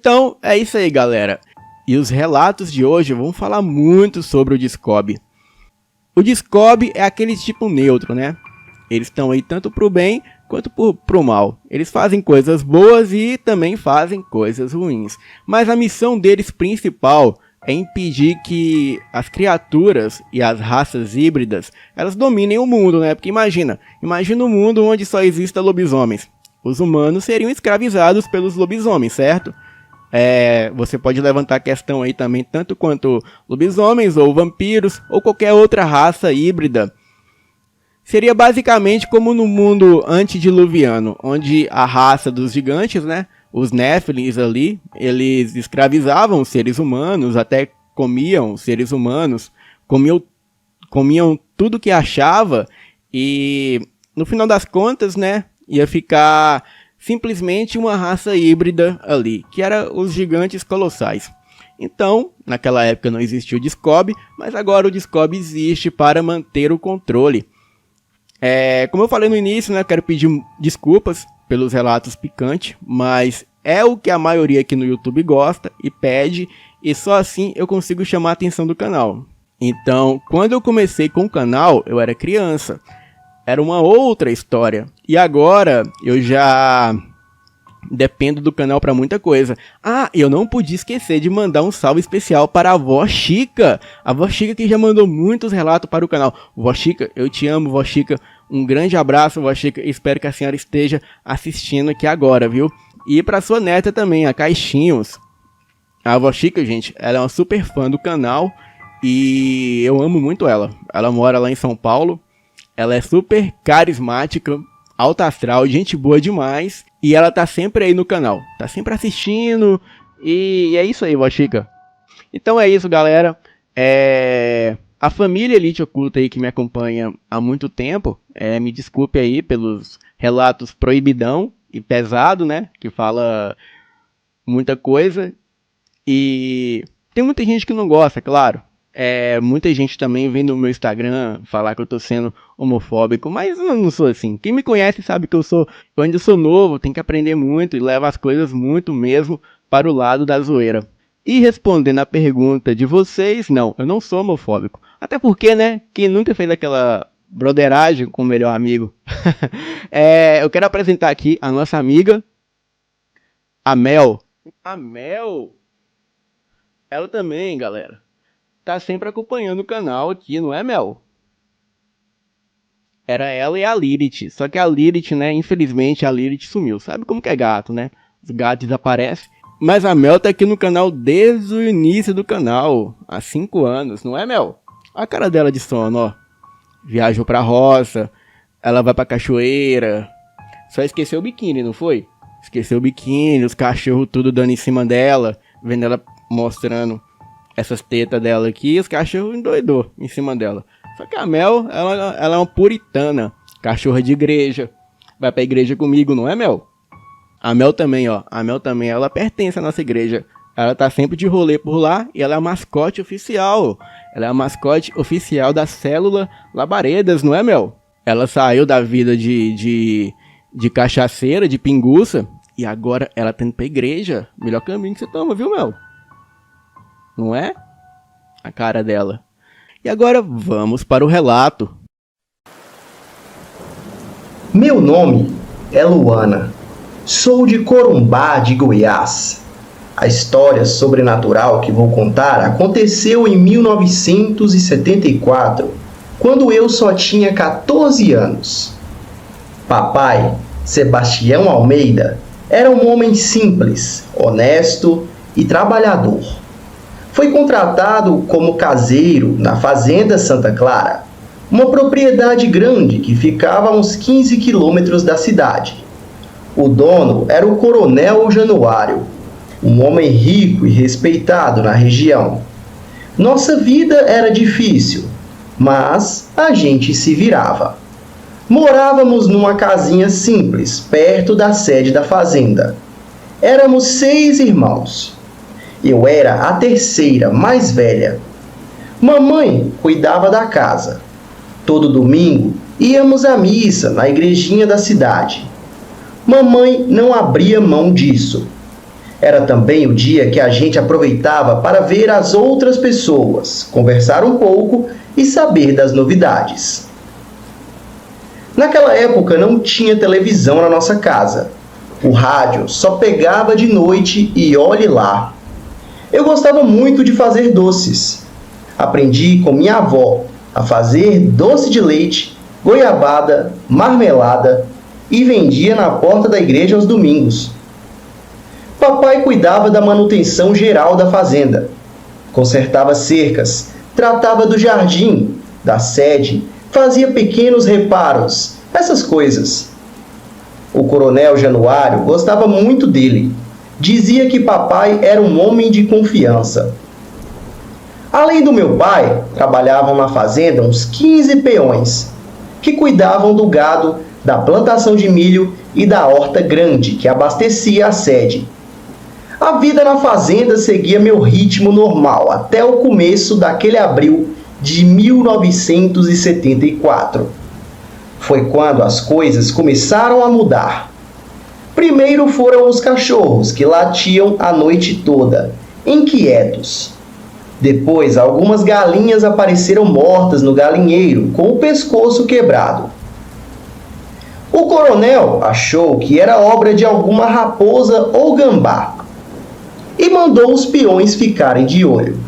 Então é isso aí, galera. E os relatos de hoje vão falar muito sobre o Discob. O Discob é aquele tipo neutro, né? Eles estão aí tanto pro bem quanto pro mal. Eles fazem coisas boas e também fazem coisas ruins. Mas a missão deles principal é impedir que as criaturas e as raças híbridas, elas dominem o mundo, né? Porque imagina um mundo onde só existam lobisomens. Os humanos seriam escravizados pelos lobisomens, certo? Você pode levantar a questão aí também, tanto quanto lobisomens ou vampiros ou qualquer outra raça híbrida. Seria basicamente como no mundo antediluviano, onde a raça dos gigantes, né, os Néfilins ali, eles escravizavam os seres humanos, até comiam os seres humanos, comiam tudo que achava e no final das contas, né, ia ficar simplesmente uma raça híbrida ali, que era os gigantes colossais. Então, naquela época não existia o Discob, mas agora o Discob existe para manter o controle. Como eu falei no início, né, quero pedir desculpas pelos relatos picantes, mas é o que a maioria aqui no YouTube gosta e pede, e só assim eu consigo chamar a atenção do canal. Então, quando eu comecei com o canal, eu era criança. Era uma outra história. E agora eu já dependo do canal para muita coisa. Eu não podia esquecer de mandar um salve especial para a Vó Chica. A Vó Chica que já mandou muitos relatos para o canal. Vó Chica, eu te amo, Vó Chica. Um grande abraço, Vó Chica. Espero que a senhora esteja assistindo aqui agora, viu? E para sua neta também, a Caixinhos. A Vó Chica, gente, ela é uma super fã do canal e eu amo muito ela. Ela mora lá em São Paulo. Ela é super carismática, alta astral, gente boa demais. E ela tá sempre aí no canal, tá sempre assistindo. E é isso aí, Vó Chica. Então é isso, galera. A família Elite Oculta aí que me acompanha há muito tempo, me desculpe aí pelos relatos proibidão e pesado, né? Que fala muita coisa. E tem muita gente que não gosta, claro. Muita gente também vem no meu Instagram falar que eu tô sendo homofóbico, mas eu não sou assim. Quem me conhece sabe que eu ainda sou novo, tenho que aprender muito e levo as coisas muito mesmo para o lado da zoeira. E respondendo a pergunta de vocês, não, eu não sou homofóbico. Até porque, né, quem nunca fez aquela broderagem com o melhor amigo? Eu quero apresentar aqui a nossa amiga, a Mel. A Mel, ela também, galera, tá sempre acompanhando o canal aqui, não é, Mel? Era ela e a Lilith. Só que a Lilith, né, infelizmente a Lilith sumiu. Sabe como que é gato, né? Os gatos desaparecem. Mas a Mel tá aqui no canal desde o início do canal. Há 5 anos, não é, Mel? Olha a cara dela de sono, ó. Viajou pra roça. Ela vai pra cachoeira. Só esqueceu o biquíni, não foi? Esqueceu o biquíni, os cachorros tudo dando em cima dela. Vendo ela mostrando essas tetas dela aqui, os cachorros endoidou em cima dela. Só que a Mel, ela é uma puritana, cachorra de igreja. Vai pra igreja comigo, não é, Mel? A Mel também, ó. A Mel também, ela pertence à nossa igreja. Ela tá sempre de rolê por lá e ela é a mascote oficial. Ela é a mascote oficial da célula Labaredas, não é, Mel? Ela saiu da vida de cachaceira, de pinguça, e agora ela tá indo pra igreja. Melhor caminho que você toma, viu, Mel? Não é? A cara dela. E agora vamos para o relato. Meu nome é Luana. Sou de Corumbá, de Goiás. A história sobrenatural que vou contar aconteceu em 1974, quando eu só tinha 14 anos. Papai, Sebastião Almeida, era um homem simples, honesto e trabalhador. Foi contratado como caseiro na Fazenda Santa Clara, uma propriedade grande que ficava a uns 15 quilômetros da cidade. O dono era o Coronel Januário, um homem rico e respeitado na região. Nossa vida era difícil, mas a gente se virava. Morávamos numa casinha simples, perto da sede da fazenda. Éramos 6 irmãos. Eu era a terceira, mais velha. Mamãe cuidava da casa. Todo domingo íamos à missa na igrejinha da cidade. Mamãe não abria mão disso. Era também o dia que a gente aproveitava para ver as outras pessoas, conversar um pouco e saber das novidades. Naquela época não tinha televisão na nossa casa. O rádio só pegava de noite e olhe lá. Eu gostava muito de fazer doces. Aprendi com minha avó a fazer doce de leite, goiabada, marmelada e vendia na porta da igreja aos domingos. Papai cuidava da manutenção geral da fazenda. Consertava cercas, tratava do jardim, da sede, fazia pequenos reparos, essas coisas. O coronel Januário gostava muito dele. Dizia que papai era um homem de confiança. Além do meu pai, trabalhavam na fazenda uns 15 peões, que cuidavam do gado, da plantação de milho e da horta grande que abastecia a sede. A vida na fazenda seguia meu ritmo normal até o começo daquele abril de 1974. Foi quando as coisas começaram a mudar. Primeiro foram os cachorros que latiam a noite toda, inquietos. Depois, algumas galinhas apareceram mortas no galinheiro, com o pescoço quebrado. O coronel achou que era obra de alguma raposa ou gambá e mandou os peões ficarem de olho.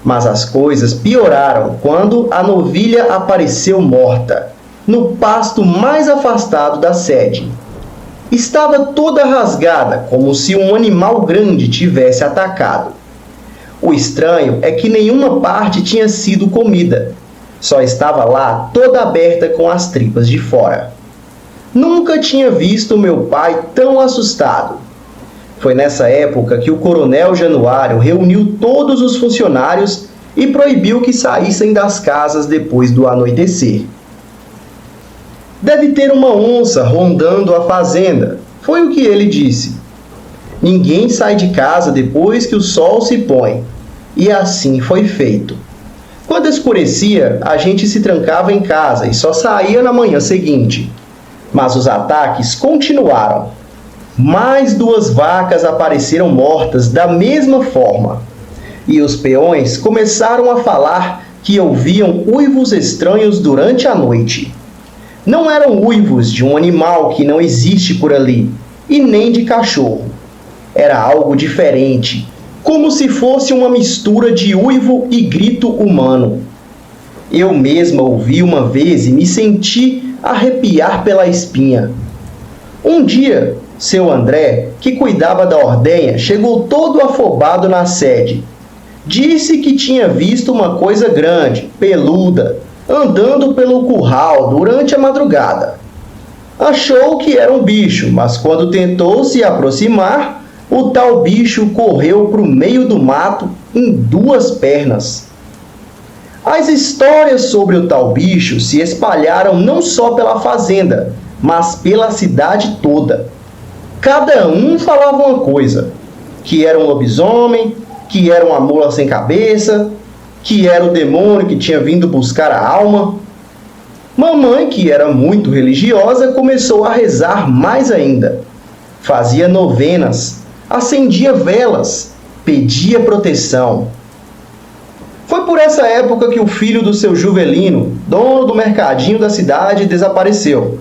Mas as coisas pioraram quando a novilha apareceu morta, no pasto mais afastado da sede. Estava toda rasgada, como se um animal grande tivesse atacado. O estranho é que nenhuma parte tinha sido comida. Só estava lá toda aberta com as tripas de fora. Nunca tinha visto meu pai tão assustado. Foi nessa época que o coronel Januário reuniu todos os funcionários e proibiu que saíssem das casas depois do anoitecer. Deve ter uma onça rondando a fazenda, foi o que ele disse. Ninguém sai de casa depois que o sol se põe. E assim foi feito. Quando escurecia, a gente se trancava em casa e só saía na manhã seguinte. Mas os ataques continuaram. Mais 2 vacas apareceram mortas da mesma forma. E os peões começaram a falar que ouviam uivos estranhos durante a noite. Não eram uivos de um animal que não existe por ali, e nem de cachorro. Era algo diferente, como se fosse uma mistura de uivo e grito humano. Eu mesma ouvi uma vez e me senti arrepiar pela espinha. Um dia, seu André, que cuidava da ordenha, chegou todo afobado na sede. Disse que tinha visto uma coisa grande, peluda, andando pelo curral durante a madrugada. Achou que era um bicho, mas quando tentou se aproximar, o tal bicho correu para o meio do mato em 2 pernas. As histórias sobre o tal bicho se espalharam não só pela fazenda, mas pela cidade toda. Cada um falava uma coisa, que era um lobisomem, que era uma mula sem cabeça, que era o demônio que tinha vindo buscar a alma. Mamãe, que era muito religiosa, começou a rezar mais ainda. Fazia novenas, acendia velas, pedia proteção. Foi por essa época que o filho do seu Juvelino, dono do mercadinho da cidade, desapareceu.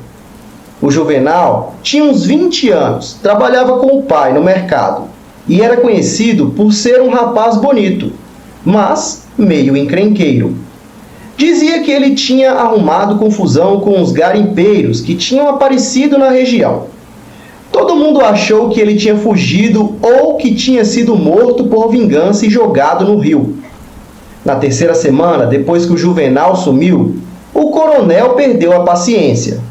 O Juvenal tinha uns 20 anos, trabalhava com o pai no mercado e era conhecido por ser um rapaz bonito, mas meio encrenqueiro. Dizia que ele tinha arrumado confusão com os garimpeiros que tinham aparecido na região. Todo mundo achou que ele tinha fugido ou que tinha sido morto por vingança e jogado no rio. Na 3ª semana, depois que o Juvenal sumiu, o coronel perdeu a paciência.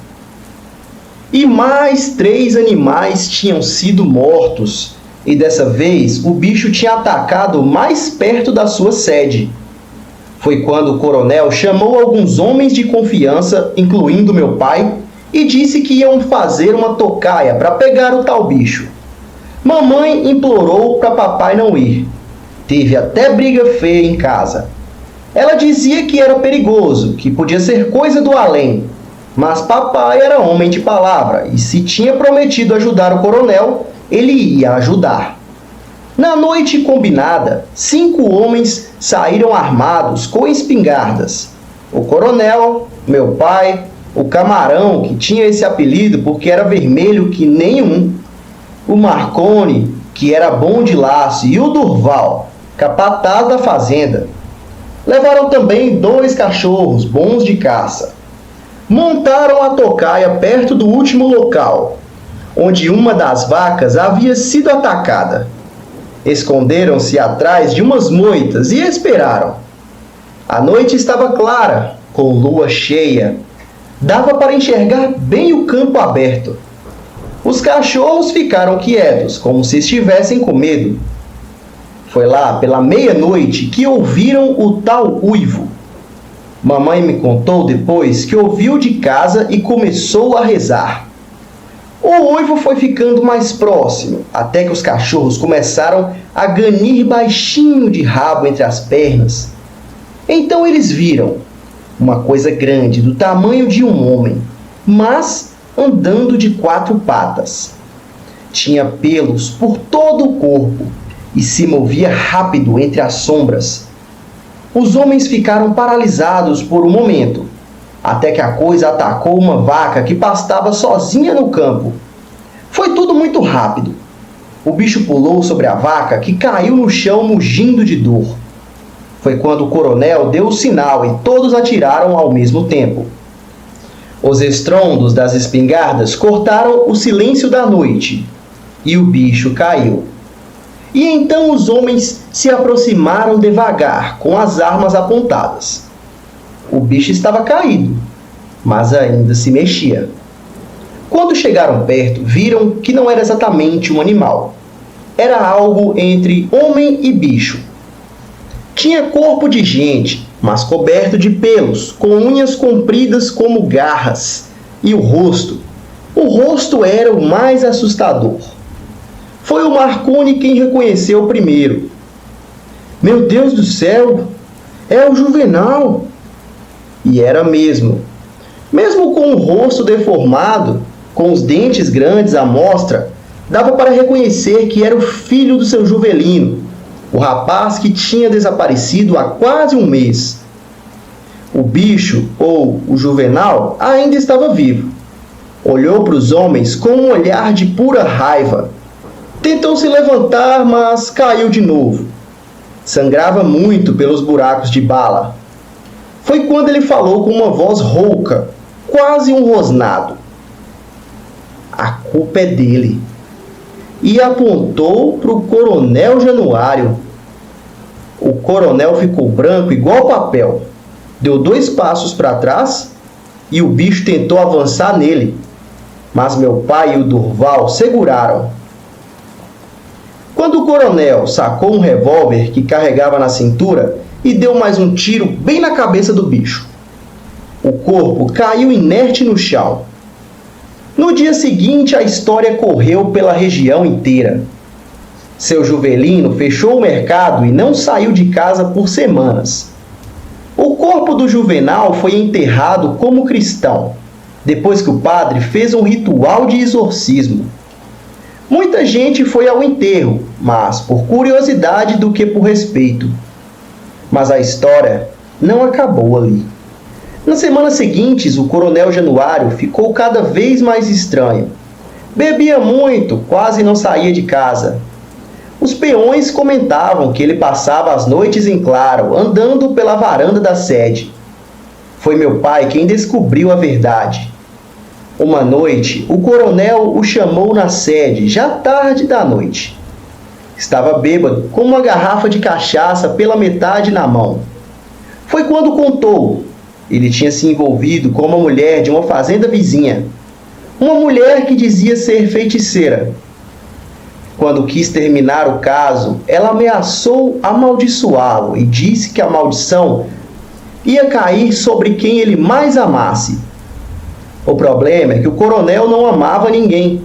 E mais 3 animais tinham sido mortos, e dessa vez o bicho tinha atacado mais perto da sua sede. Foi quando o coronel chamou alguns homens de confiança, incluindo meu pai, e disse que iam fazer uma tocaia para pegar o tal bicho. Mamãe implorou para papai não ir. Teve até briga feia em casa. Ela dizia que era perigoso, que podia ser coisa do além. Mas papai era homem de palavra e se tinha prometido ajudar o coronel, ele ia ajudar. Na noite combinada, 5 homens saíram armados com espingardas. O coronel, meu pai, o camarão, que tinha esse apelido porque era vermelho que nenhum, o Marconi, que era bom de laço, e o Durval, capataz da fazenda. Levaram também 2 cachorros bons de caça. Montaram a tocaia perto do último local, onde uma das vacas havia sido atacada. Esconderam-se atrás de umas moitas e esperaram. A noite estava clara, com lua cheia. Dava para enxergar bem o campo aberto. Os cachorros ficaram quietos, como se estivessem com medo. Foi lá pela meia-noite que ouviram o tal uivo. Mamãe me contou depois que ouviu de casa e começou a rezar. O uivo foi ficando mais próximo, até que os cachorros começaram a ganir baixinho de rabo entre as pernas. Então eles viram uma coisa grande do tamanho de um homem, mas andando de 4 patas. Tinha pelos por todo o corpo e se movia rápido entre as sombras. Os homens ficaram paralisados por um momento, até que a coisa atacou uma vaca que pastava sozinha no campo. Foi tudo muito rápido. O bicho pulou sobre a vaca, que caiu no chão mugindo de dor. Foi quando o coronel deu o sinal e todos atiraram ao mesmo tempo. Os estrondos das espingardas cortaram o silêncio da noite, e o bicho caiu. E então os homens se aproximaram devagar, com as armas apontadas. O bicho estava caído, mas ainda se mexia. Quando chegaram perto, viram que não era exatamente um animal. Era algo entre homem e bicho. Tinha corpo de gente, mas coberto de pelos, com unhas compridas como garras, e o rosto. O rosto era o mais assustador. Foi o Marconi quem reconheceu primeiro. Meu Deus do céu, é o Juvenal! E era mesmo. Mesmo com o rosto deformado, com os dentes grandes à mostra, dava para reconhecer que era o filho do seu Juvelino, o rapaz que tinha desaparecido há quase um mês. O bicho, ou o Juvenal, ainda estava vivo. Olhou para os homens com um olhar de pura raiva. Tentou se levantar, mas caiu de novo. Sangrava muito pelos buracos de bala. Foi quando ele falou com uma voz rouca, quase um rosnado. A culpa é dele. E apontou para o coronel Januário. O coronel ficou branco igual papel. Deu 2 passos para trás e o bicho tentou avançar nele. Mas meu pai e o Durval seguraram. Quando o coronel sacou um revólver que carregava na cintura e deu mais um tiro bem na cabeça do bicho. O corpo caiu inerte no chão. No dia seguinte, a história correu pela região inteira. Seu Juvelino fechou o mercado e não saiu de casa por semanas. O corpo do Juvenal foi enterrado como cristão, depois que o padre fez um ritual de exorcismo. Muita gente foi ao enterro, mais por curiosidade do que por respeito. Mas a história não acabou ali. Nas semanas seguintes, o coronel Januário ficou cada vez mais estranho. Bebia muito, quase não saía de casa. Os peões comentavam que ele passava as noites em claro, andando pela varanda da sede. Foi meu pai quem descobriu a verdade. Uma noite, o coronel o chamou na sede, já tarde da noite. Estava bêbado, com uma garrafa de cachaça pela metade na mão. Foi quando contou. Ele tinha se envolvido com uma mulher de uma fazenda vizinha. Uma mulher que dizia ser feiticeira. Quando quis terminar o caso, ela ameaçou amaldiçoá-lo e disse que a maldição ia cair sobre quem ele mais amasse. O problema é que o coronel não amava ninguém.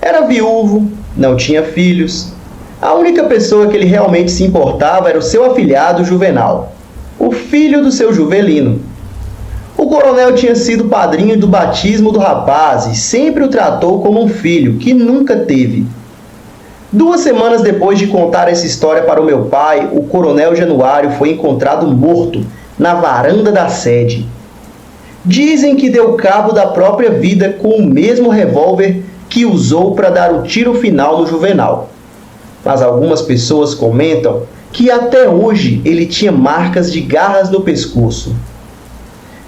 Era viúvo, não tinha filhos. A única pessoa que ele realmente se importava era o seu afilhado Juvenal, o filho do seu Juvelino. O coronel tinha sido padrinho do batismo do rapaz e sempre o tratou como um filho que nunca teve. 2 semanas depois de contar essa história para o meu pai, o coronel Januário foi encontrado morto na varanda da sede. Dizem que deu cabo da própria vida com o mesmo revólver que usou para dar o tiro final no Juvenal. Mas algumas pessoas comentam que até hoje ele tinha marcas de garras no pescoço.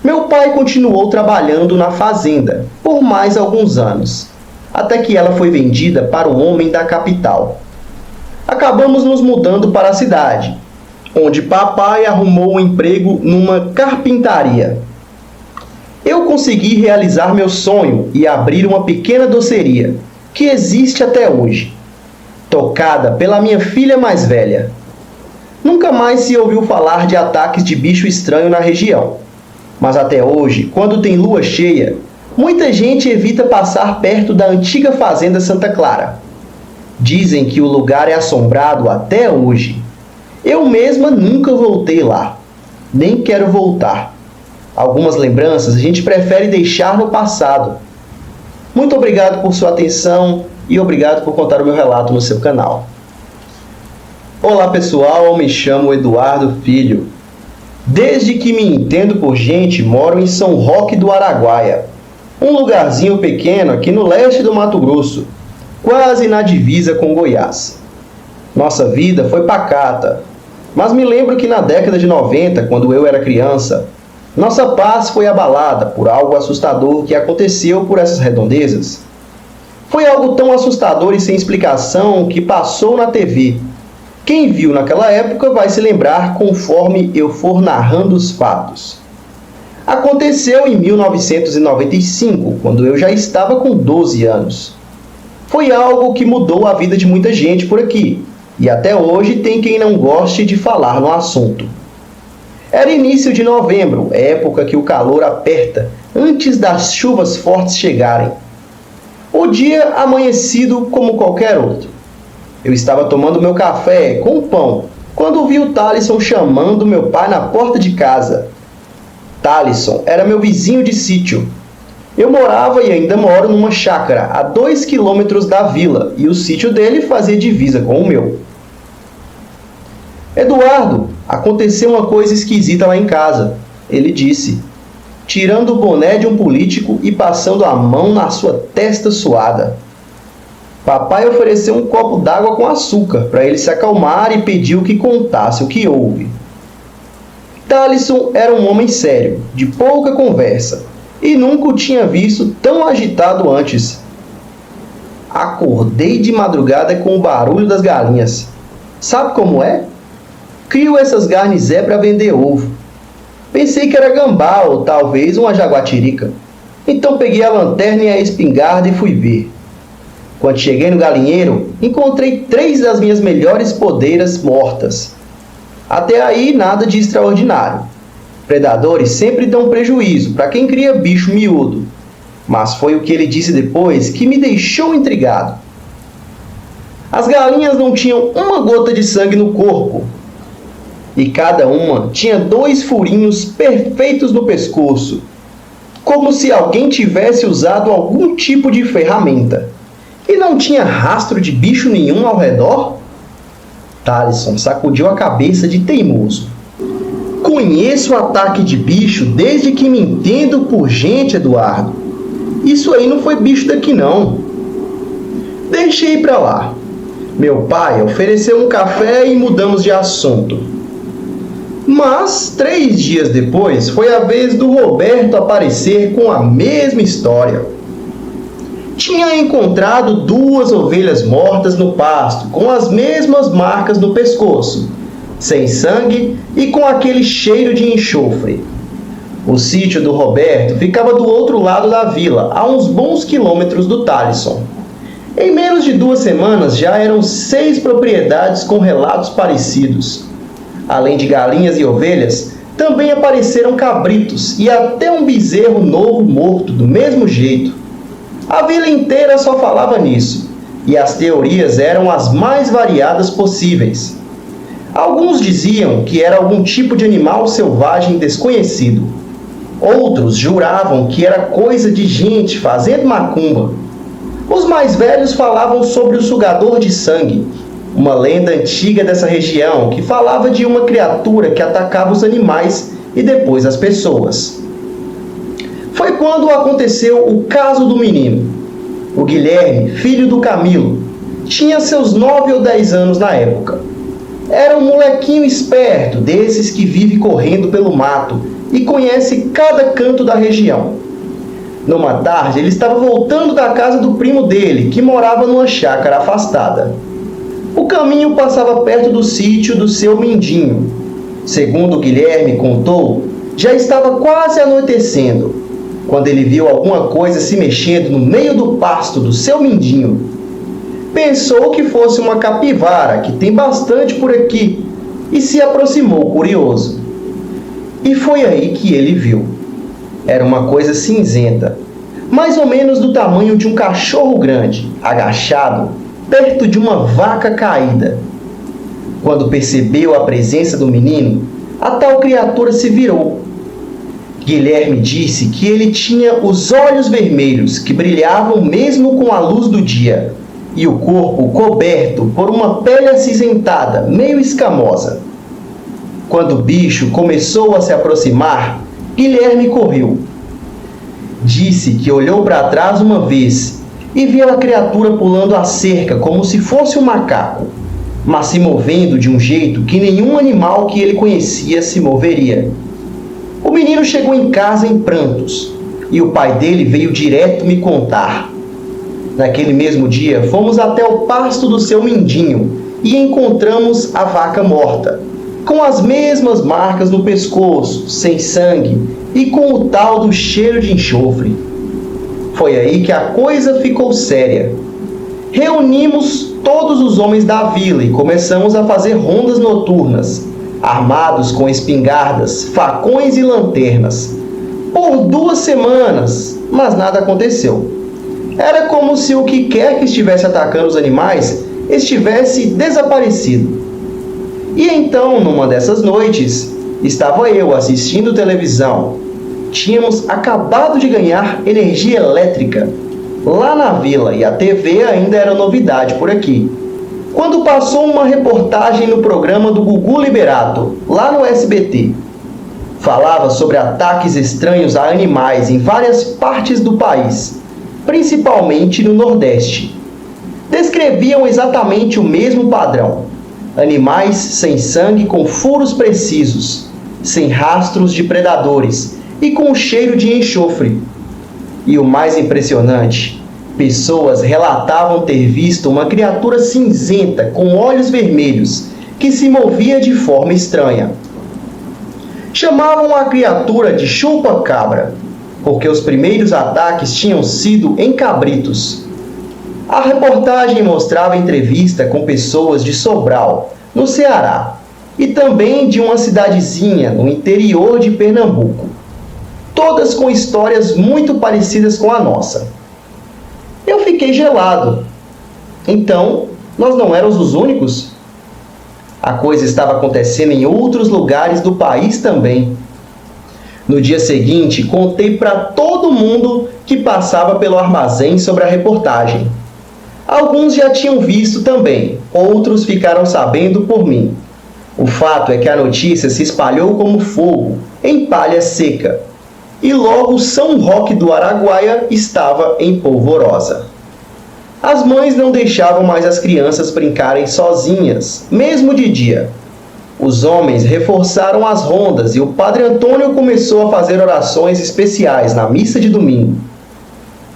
Meu pai continuou trabalhando na fazenda por mais alguns anos, até que ela foi vendida para um homem da capital. Acabamos nos mudando para a cidade, onde papai arrumou um emprego numa carpintaria. Eu consegui realizar meu sonho e abrir uma pequena doceria, que existe até hoje, tocada pela minha filha mais velha. Nunca mais se ouviu falar de ataques de bicho estranho na região, mas até hoje, quando tem lua cheia, muita gente evita passar perto da antiga fazenda Santa Clara. Dizem que o lugar é assombrado até hoje. Eu mesma nunca voltei lá, nem quero voltar. Algumas lembranças a gente prefere deixar no passado. Muito obrigado por sua atenção e obrigado por contar o meu relato no seu canal. Olá pessoal, me chamo Eduardo Filho. Desde que me entendo por gente, moro em São Roque do Araguaia, um lugarzinho pequeno aqui no leste do Mato Grosso, quase na divisa com Goiás. Nossa vida foi pacata, mas me lembro que na década de 90, quando eu era criança, nossa paz foi abalada por algo assustador que aconteceu por essas redondezas. Foi algo tão assustador e sem explicação que passou na TV. Quem viu naquela época vai se lembrar conforme eu for narrando os fatos. Aconteceu em 1995, quando eu já estava com 12 anos. Foi algo que mudou a vida de muita gente por aqui, e até hoje tem quem não goste de falar no assunto. Era início de novembro, época que o calor aperta antes das chuvas fortes chegarem. O dia amanhecido como qualquer outro. Eu estava tomando meu café com pão, quando vi o Thalisson chamando meu pai na porta de casa. Thalisson era meu vizinho de sítio. Eu morava e ainda moro numa chácara a 2 quilômetros da vila, e o sítio dele fazia divisa com o meu. Eduardo, aconteceu uma coisa esquisita lá em casa, ele disse, tirando o boné de um político e passando a mão na sua testa suada. Papai ofereceu um copo d'água com açúcar para ele se acalmar e pediu que contasse o que houve. Thalisson era um homem sério, de pouca conversa, e nunca o tinha visto tão agitado antes. Acordei de madrugada com o barulho das galinhas. Sabe como é? Crio essas garnizé para vender ovo. Pensei que era gambá ou talvez uma jaguatirica. Então peguei a lanterna e a espingarda e fui ver. Quando cheguei no galinheiro, encontrei 3 das minhas melhores podeiras mortas. Até aí, nada de extraordinário. Predadores sempre dão prejuízo para quem cria bicho miúdo. Mas foi o que ele disse depois que me deixou intrigado. As galinhas não tinham uma gota de sangue no corpo. E cada uma tinha 2 furinhos perfeitos no pescoço, como se alguém tivesse usado algum tipo de ferramenta. E não tinha rastro de bicho nenhum ao redor? Thalisson sacudiu a cabeça de teimoso. Conheço o ataque de bicho desde que me entendo por gente, Eduardo. Isso aí não foi bicho daqui não. Deixei pra lá. Meu pai ofereceu um café e mudamos de assunto. Mas 3 dias depois foi a vez do Roberto aparecer com a mesma história. Tinha encontrado 2 ovelhas mortas no pasto, com as mesmas marcas no pescoço, sem sangue e com aquele cheiro de enxofre. O sítio do Roberto ficava do outro lado da vila, a uns bons quilômetros do Thalisson. Em menos de 2 semanas já eram 6 propriedades com relatos parecidos. Além de galinhas e ovelhas, também apareceram cabritos e até um bezerro novo morto do mesmo jeito. A vila inteira só falava nisso, e as teorias eram as mais variadas possíveis. Alguns diziam que era algum tipo de animal selvagem desconhecido. Outros juravam que era coisa de gente fazendo macumba. Os mais velhos falavam sobre o sugador de sangue, uma lenda antiga dessa região que falava de uma criatura que atacava os animais e depois as pessoas. Foi quando aconteceu o caso do menino. O Guilherme, filho do Camilo, tinha seus 9 ou 10 anos na época. Era um molequinho esperto, desses que vive correndo pelo mato e conhece cada canto da região. Numa tarde, ele estava voltando da casa do primo dele, que morava numa chácara afastada. O caminho passava perto do sítio do seu Mindinho. Segundo Guilherme contou, já estava quase anoitecendo, quando ele viu alguma coisa se mexendo no meio do pasto do seu Mindinho. Pensou que fosse uma capivara, que tem bastante por aqui, e se aproximou curioso. E foi aí que ele viu. Era uma coisa cinzenta, mais ou menos do tamanho de um cachorro grande, agachado, perto de uma vaca caída. Quando percebeu a presença do menino, a tal criatura se virou. Guilherme disse que ele tinha os olhos vermelhos que brilhavam mesmo com a luz do dia e o corpo coberto por uma pele acinzentada, meio escamosa. Quando o bicho começou a se aproximar, Guilherme correu. Disse que olhou para trás uma vez e viu a criatura pulando a cerca como se fosse um macaco, mas se movendo de um jeito que nenhum animal que ele conhecia se moveria. O menino chegou em casa em prantos e o pai dele veio direto me contar. Naquele mesmo dia, fomos até o pasto do seu Mindinho e encontramos a vaca morta, com as mesmas marcas no pescoço, sem sangue e com o tal do cheiro de enxofre. Foi aí que a coisa ficou séria. Reunimos todos os homens da vila e começamos a fazer rondas noturnas, armados com espingardas, facões e lanternas, por 2 semanas, mas nada aconteceu. Era como se o que quer que estivesse atacando os animais estivesse desaparecido. E então, numa dessas noites, estava eu assistindo televisão. Tínhamos acabado de ganhar energia elétrica lá na vila e a TV ainda era novidade por aqui. Quando passou uma reportagem no programa do Gugu Liberato, lá no SBT. Falava sobre ataques estranhos a animais em várias partes do país, principalmente no Nordeste. Descreviam exatamente o mesmo padrão. Animais sem sangue com furos precisos, sem rastros de predadores e com cheiro de enxofre. E o mais impressionante, pessoas relatavam ter visto uma criatura cinzenta com olhos vermelhos que se movia de forma estranha. Chamavam a criatura de chupa-cabra, porque os primeiros ataques tinham sido em cabritos. A reportagem mostrava entrevista com pessoas de Sobral, no Ceará, e também de uma cidadezinha no interior de Pernambuco, todas com histórias muito parecidas com a nossa. Eu fiquei gelado. Então, nós não éramos os únicos? A coisa estava acontecendo em outros lugares do país também. No dia seguinte, contei para todo mundo que passava pelo armazém sobre a reportagem. Alguns já tinham visto também, outros ficaram sabendo por mim. O fato é que a notícia se espalhou como fogo, em palha seca, e logo São Roque do Araguaia estava em polvorosa. As mães não deixavam mais as crianças brincarem sozinhas, mesmo de dia. Os homens reforçaram as rondas e o Padre Antônio começou a fazer orações especiais na missa de domingo.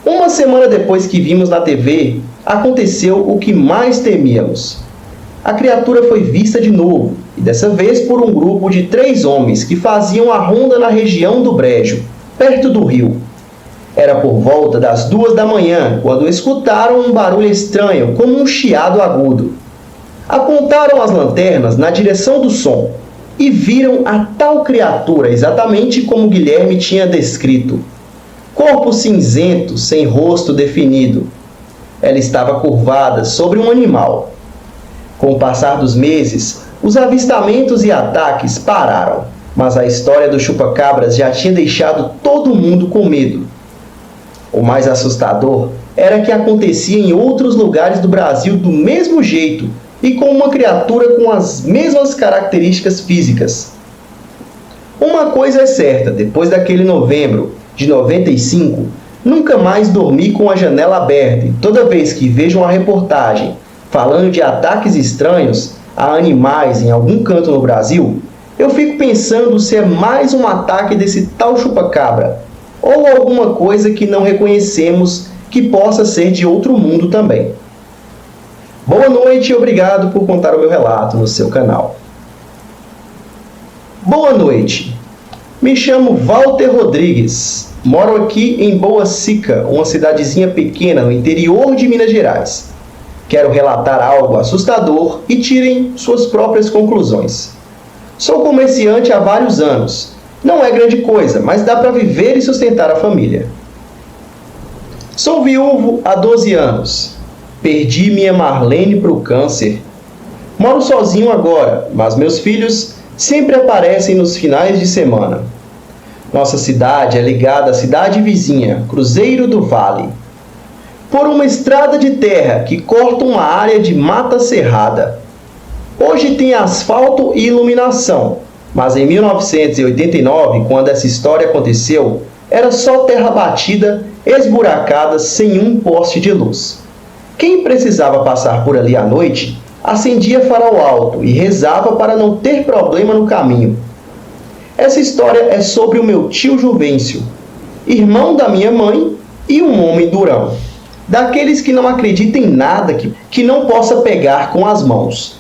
Uma semana depois que vimos na TV, aconteceu o que mais temíamos. A criatura foi vista de novo, e dessa vez por um grupo de 3 homens que faziam a ronda na região do Brejo, perto do rio. Era por volta das 2 da manhã, quando escutaram um barulho estranho, como um chiado agudo. Apontaram as lanternas na direção do som e viram a tal criatura exatamente como Guilherme tinha descrito. Corpo cinzento, sem rosto definido. Ela estava curvada sobre um animal. Com o passar dos meses, os avistamentos e ataques pararam, mas a história do chupa-cabras já tinha deixado todo mundo com medo. O mais assustador era que acontecia em outros lugares do Brasil do mesmo jeito e com uma criatura com as mesmas características físicas. Uma coisa é certa, depois daquele novembro de 95, nunca mais dormi com a janela aberta e toda vez que vejo uma reportagem falando de ataques estranhos a animais em algum canto no Brasil, eu fico pensando se é mais um ataque desse tal chupacabra ou alguma coisa que não reconhecemos que possa ser de outro mundo também. Boa noite e obrigado por contar o meu relato no seu canal. Boa noite. Me chamo Walter Rodrigues. Moro aqui em Boa Sica, uma cidadezinha pequena no interior de Minas Gerais. Quero relatar algo assustador e tirem suas próprias conclusões. Sou comerciante há vários anos. Não é grande coisa, mas dá para viver e sustentar a família. Sou viúvo há 12 anos. Perdi minha Marlene para o câncer. Moro sozinho agora, mas meus filhos sempre aparecem nos finais de semana. Nossa cidade é ligada à cidade vizinha, Cruzeiro do Vale, por uma estrada de terra que corta uma área de mata cerrada. Hoje tem asfalto e iluminação, mas em 1989, quando essa história aconteceu, era só terra batida, esburacada, sem um poste de luz. Quem precisava passar por ali à noite, acendia farol alto e rezava para não ter problema no caminho. Essa história é sobre o meu tio Juvencio, irmão da minha mãe e um homem durão, daqueles que não acreditam em nada que não possa pegar com as mãos.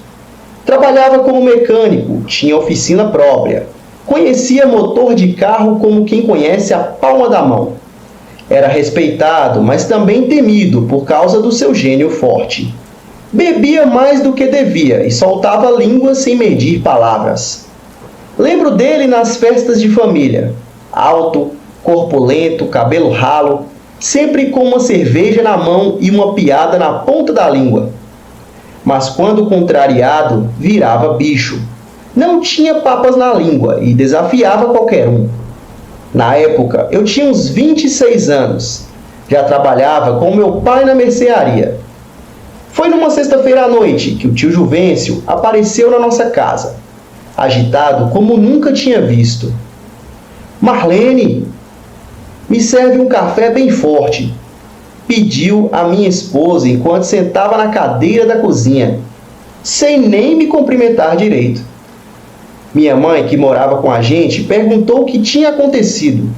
Trabalhava como mecânico, tinha oficina própria, conhecia motor de carro como quem conhece a palma da mão. Era respeitado, mas também temido por causa do seu gênio forte. Bebia mais do que devia e soltava língua sem medir palavras. Lembro dele nas festas de família. Alto, corpulento, cabelo ralo, sempre com uma cerveja na mão e uma piada na ponta da língua. Mas quando contrariado, virava bicho. Não tinha papas na língua e desafiava qualquer um. Na época, eu tinha uns 26 anos. Já trabalhava com meu pai na mercearia. Foi numa sexta-feira à noite que o tio Juvencio apareceu na nossa casa, agitado como nunca tinha visto. Marlene, me serve um café bem forte, pediu a minha esposa enquanto sentava na cadeira da cozinha, sem nem me cumprimentar direito. Minha mãe, que morava com a gente, perguntou o que tinha acontecido.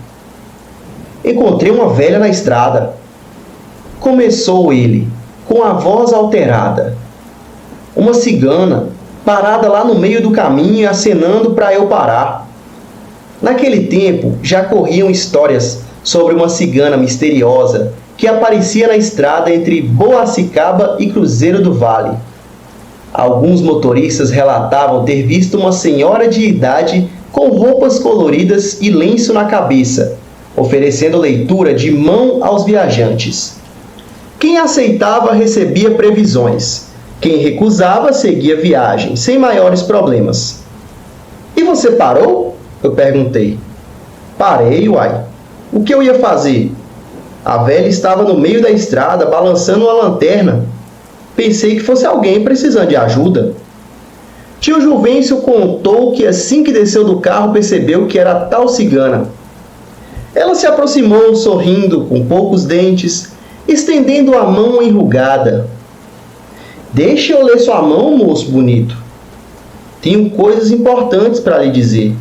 Encontrei uma velha na estrada. Começou ele, com a voz alterada. Uma cigana, parada lá no meio do caminho, acenando para eu parar. Naquele tempo, já corriam histórias sobre uma cigana misteriosa que aparecia na estrada entre Boacicaba e Cruzeiro do Vale. Alguns motoristas relatavam ter visto uma senhora de idade com roupas coloridas e lenço na cabeça, oferecendo leitura de mão aos viajantes. Quem aceitava recebia previsões. Quem recusava seguia viagem, sem maiores problemas. E você parou? Eu perguntei. Parei, uai. O que eu ia fazer? A velha estava no meio da estrada, balançando uma lanterna. Pensei que fosse alguém precisando de ajuda. Tio Juvencio contou que assim que desceu do carro percebeu que era a tal cigana. Ela se aproximou sorrindo, com poucos dentes, estendendo a mão enrugada. Deixe eu ler sua mão, moço bonito. Tenho coisas importantes para lhe dizer.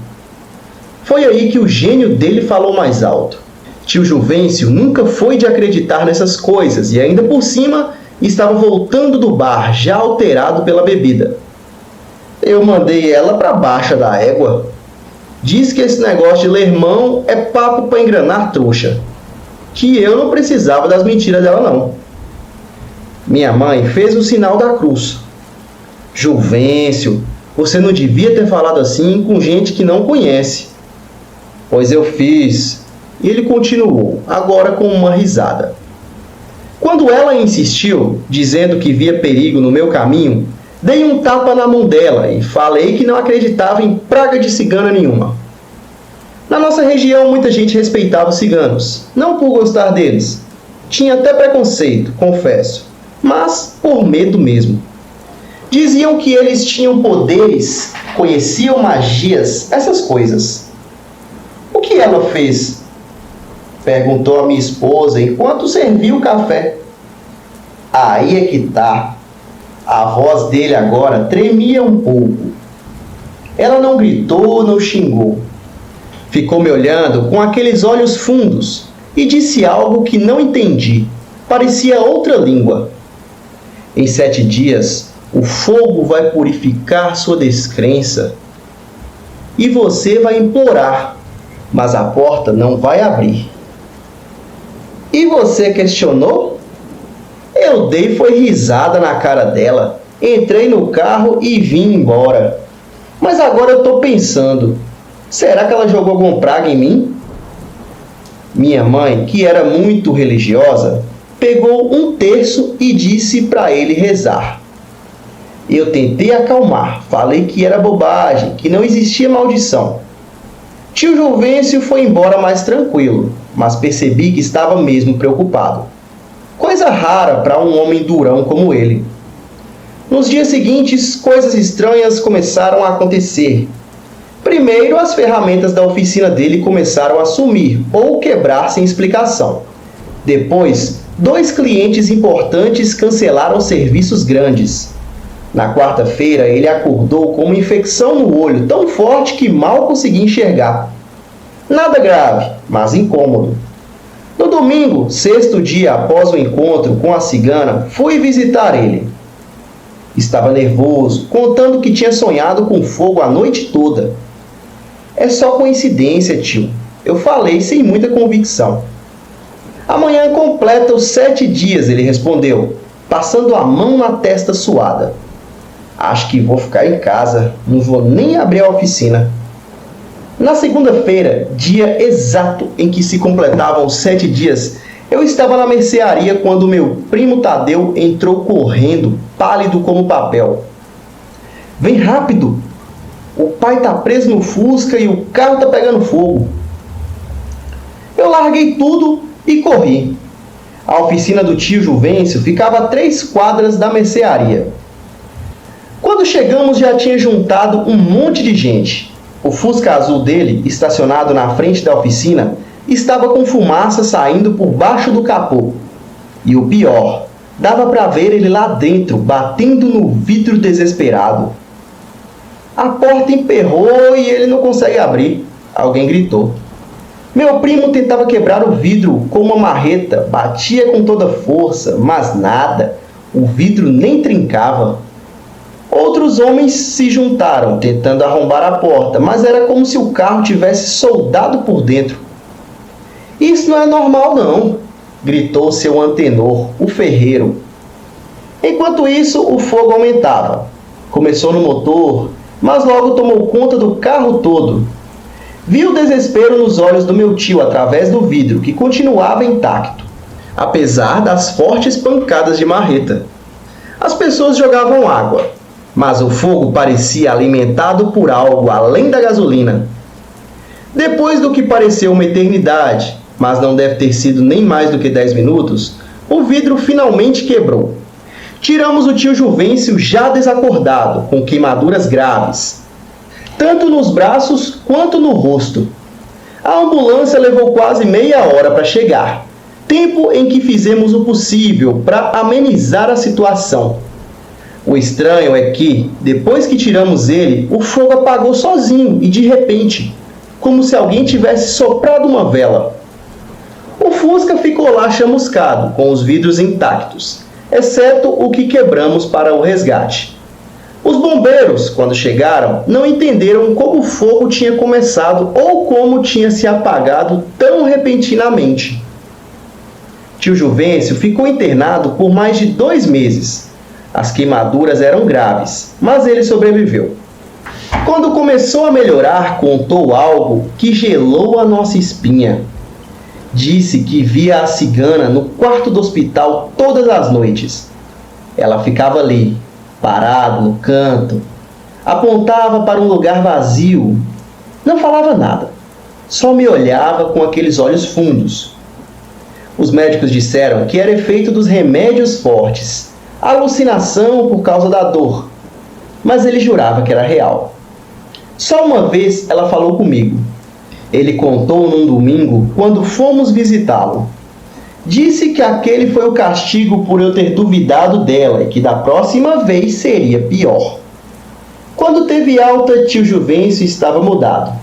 Foi aí que o gênio dele falou mais alto. Tio Juvencio nunca foi de acreditar nessas coisas e ainda por cima estava voltando do bar, já alterado pela bebida. Eu mandei ela para baixo da égua. Diz que esse negócio de ler mão é papo para enganar trouxa. Que eu não precisava das mentiras dela, não. Minha mãe fez o sinal da cruz. Juvencio, você não devia ter falado assim com gente que não conhece. Pois eu fiz. E ele continuou, agora com uma risada. Quando ela insistiu, dizendo que via perigo no meu caminho, dei um tapa na mão dela e falei que não acreditava em praga de cigana nenhuma. Na nossa região, muita gente respeitava os ciganos, não por gostar deles. Tinha até preconceito, confesso, mas por medo mesmo. Diziam que eles tinham poderes, conheciam magias, essas coisas. O que ela fez? Perguntou a minha esposa enquanto servia o café. Aí é que tá. A voz dele agora tremia um pouco. Ela não gritou, não xingou. Ficou me olhando com aqueles olhos fundos e disse algo que não entendi. Parecia outra língua. Em 7 dias, o fogo vai purificar sua descrença. E você vai implorar, mas a porta não vai abrir. E você questionou? Eu dei foi risada na cara dela. Entrei no carro e vim embora. Mas agora eu estou pensando, será que ela jogou alguma praga em mim? Minha mãe, que era muito religiosa, pegou um terço e disse para ele rezar. Eu tentei acalmar, falei que era bobagem, que não existia maldição. Tio Juvencio foi embora mais tranquilo, mas percebi que estava mesmo preocupado. Coisa rara para um homem durão como ele. Nos dias seguintes, coisas estranhas começaram a acontecer. Primeiro, as ferramentas da oficina dele começaram a sumir ou quebrar sem explicação. Depois, 2 clientes importantes cancelaram serviços grandes. Na quarta-feira, ele acordou com uma infecção no olho tão forte que mal conseguia enxergar. Nada grave, mas incômodo. No domingo, 6º dia após o encontro com a cigana, fui visitar ele. Estava nervoso, contando que tinha sonhado com fogo a noite toda. É só coincidência, tio. Eu falei sem muita convicção. Amanhã completa os 7 dias, ele respondeu, passando a mão na testa suada. Acho que vou ficar em casa, não vou nem abrir a oficina. Na segunda-feira, dia exato em que se completavam os 7 dias, eu estava na mercearia quando meu primo Tadeu entrou correndo, pálido como papel. Vem rápido! O pai tá preso no Fusca e o carro tá pegando fogo. Eu larguei tudo e corri. A oficina do tio Juvencio ficava a 3 quadras da mercearia. Quando chegamos já tinha juntado um monte de gente. O Fusca azul dele, estacionado na frente da oficina, estava com fumaça saindo por baixo do capô. E o pior, dava para ver ele lá dentro, batendo no vidro desesperado. A porta emperrou e ele não consegue abrir. Alguém gritou. Meu primo tentava quebrar o vidro com uma marreta, batia com toda força, mas nada. O vidro nem trincava. Outros homens se juntaram, tentando arrombar a porta, mas era como se o carro tivesse soldado por dentro. Isso não é normal, não, gritou seu antenor, o ferreiro. Enquanto isso, o fogo aumentava. Começou no motor, mas logo tomou conta do carro todo. Vi o desespero nos olhos do meu tio através do vidro, que continuava intacto, apesar das fortes pancadas de marreta. As pessoas jogavam água, mas o fogo parecia alimentado por algo além da gasolina. Depois do que pareceu uma eternidade, mas não deve ter sido nem mais do que 10 minutos, o vidro finalmente quebrou. Tiramos o tio Juvencio já desacordado, com queimaduras graves, tanto nos braços quanto no rosto. A ambulância levou quase meia hora para chegar, tempo em que fizemos o possível para amenizar a situação. O estranho é que, depois que tiramos ele, o fogo apagou sozinho e de repente, como se alguém tivesse soprado uma vela. O Fusca ficou lá chamuscado, com os vidros intactos, exceto o que quebramos para o resgate. Os bombeiros, quando chegaram, não entenderam como o fogo tinha começado ou como tinha se apagado tão repentinamente. Tio Juvencio ficou internado por mais de 2 meses. As queimaduras eram graves, mas ele sobreviveu. Quando começou a melhorar, contou algo que gelou a nossa espinha. Disse que via a cigana no quarto do hospital todas as noites. Ela ficava ali, parada no canto, apontava para um lugar vazio. Não falava nada, só me olhava com aqueles olhos fundos. Os médicos disseram que era efeito dos remédios fortes, alucinação por causa da dor, mas ele jurava que era real. Só uma vez ela falou comigo. Ele contou num domingo quando fomos visitá-lo. Disse que aquele foi o castigo por eu ter duvidado dela e que da próxima vez seria pior. Quando teve alta, tio Juvencio estava mudado.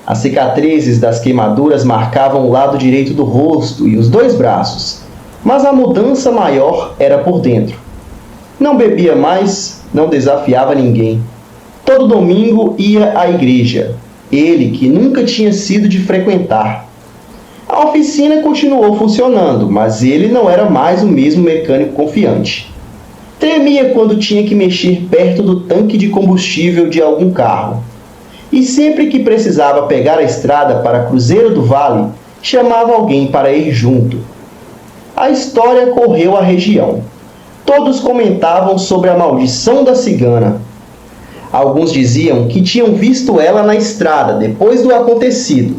As cicatrizes das queimaduras marcavam o lado direito do rosto e os 2 braços, mas a mudança maior era por dentro. Não bebia mais, não desafiava ninguém. Todo domingo ia à igreja, ele que nunca tinha sido de frequentar. A oficina continuou funcionando, mas ele não era mais o mesmo mecânico confiante. Tremia quando tinha que mexer perto do tanque de combustível de algum carro. E sempre que precisava pegar a estrada para Cruzeiro do Vale, chamava alguém para ir junto. A história correu à região. Todos comentavam sobre a maldição da cigana. Alguns diziam que tinham visto ela na estrada depois do acontecido,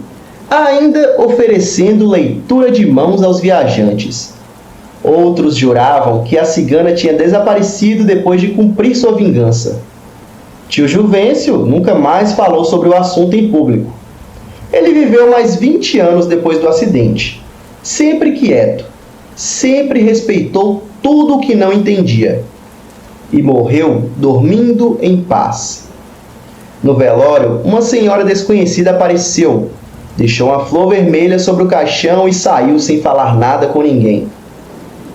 ainda oferecendo leitura de mãos aos viajantes. Outros juravam que a cigana tinha desaparecido depois de cumprir sua vingança. Tio Juvencio nunca mais falou sobre o assunto em público. Ele viveu mais 20 anos depois do acidente, sempre quieto, sempre respeitou tudo o que não entendia, e morreu dormindo em paz. No velório, uma senhora desconhecida apareceu, deixou uma flor vermelha sobre o caixão e saiu sem falar nada com ninguém.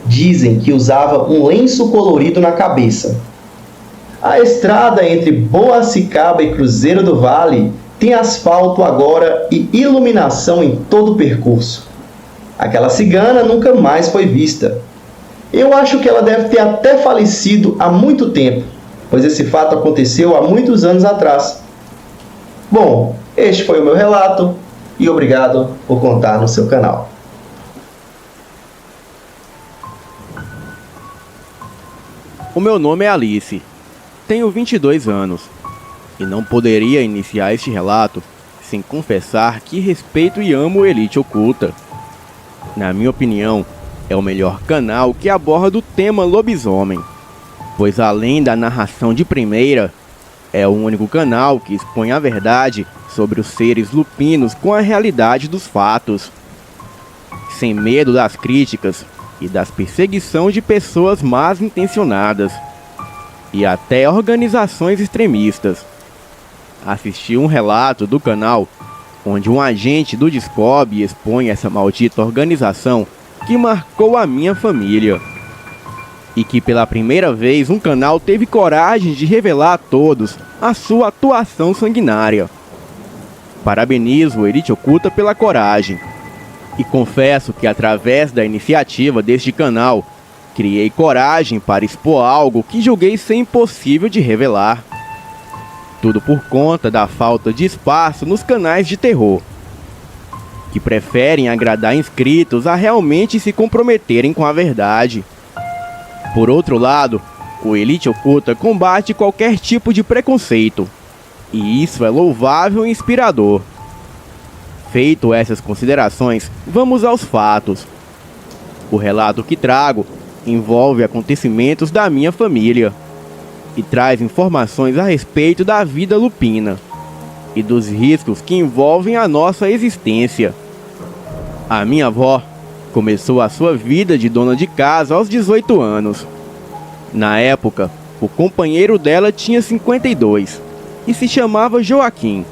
Dizem que usava um lenço colorido na cabeça. A estrada entre Boacicaba e Cruzeiro do Vale tem asfalto agora e iluminação em todo o percurso. Aquela cigana nunca mais foi vista. Eu acho que ela deve ter até falecido há muito tempo, pois esse fato aconteceu há muitos anos atrás. Bom, este foi o meu relato e obrigado por contar no seu canal. O meu nome é Alice. Tenho 22 anos e não poderia iniciar este relato sem confessar que respeito e amo Elite Oculta. Na minha opinião, é o melhor canal que aborda o tema lobisomem, pois além da narração de primeira, é o único canal que expõe a verdade sobre os seres lupinos com a realidade dos fatos, sem medo das críticas e das perseguições de pessoas mal intencionadas e até organizações extremistas. Assisti um relato do canal onde um agente do Discob expõe essa maldita organização que marcou a minha família, e que pela primeira vez um canal teve coragem de revelar a todos a sua atuação sanguinária. Parabenizo o Elite Oculta pela coragem, e confesso que através da iniciativa deste canal, criei coragem para expor algo que julguei ser impossível de revelar. Tudo por conta da falta de espaço nos canais de terror, que preferem agradar inscritos a realmente se comprometerem com a verdade. Por outro lado, o Elite Oculta combate qualquer tipo de preconceito, e isso é louvável e inspirador. Feito essas considerações, vamos aos fatos. O relato que trago envolve acontecimentos da minha família e traz informações a respeito da vida lupina e dos riscos que envolvem a nossa existência. A minha avó começou a sua vida de dona de casa aos 18 anos. Na época, o companheiro dela tinha 52 e se chamava Joaquim.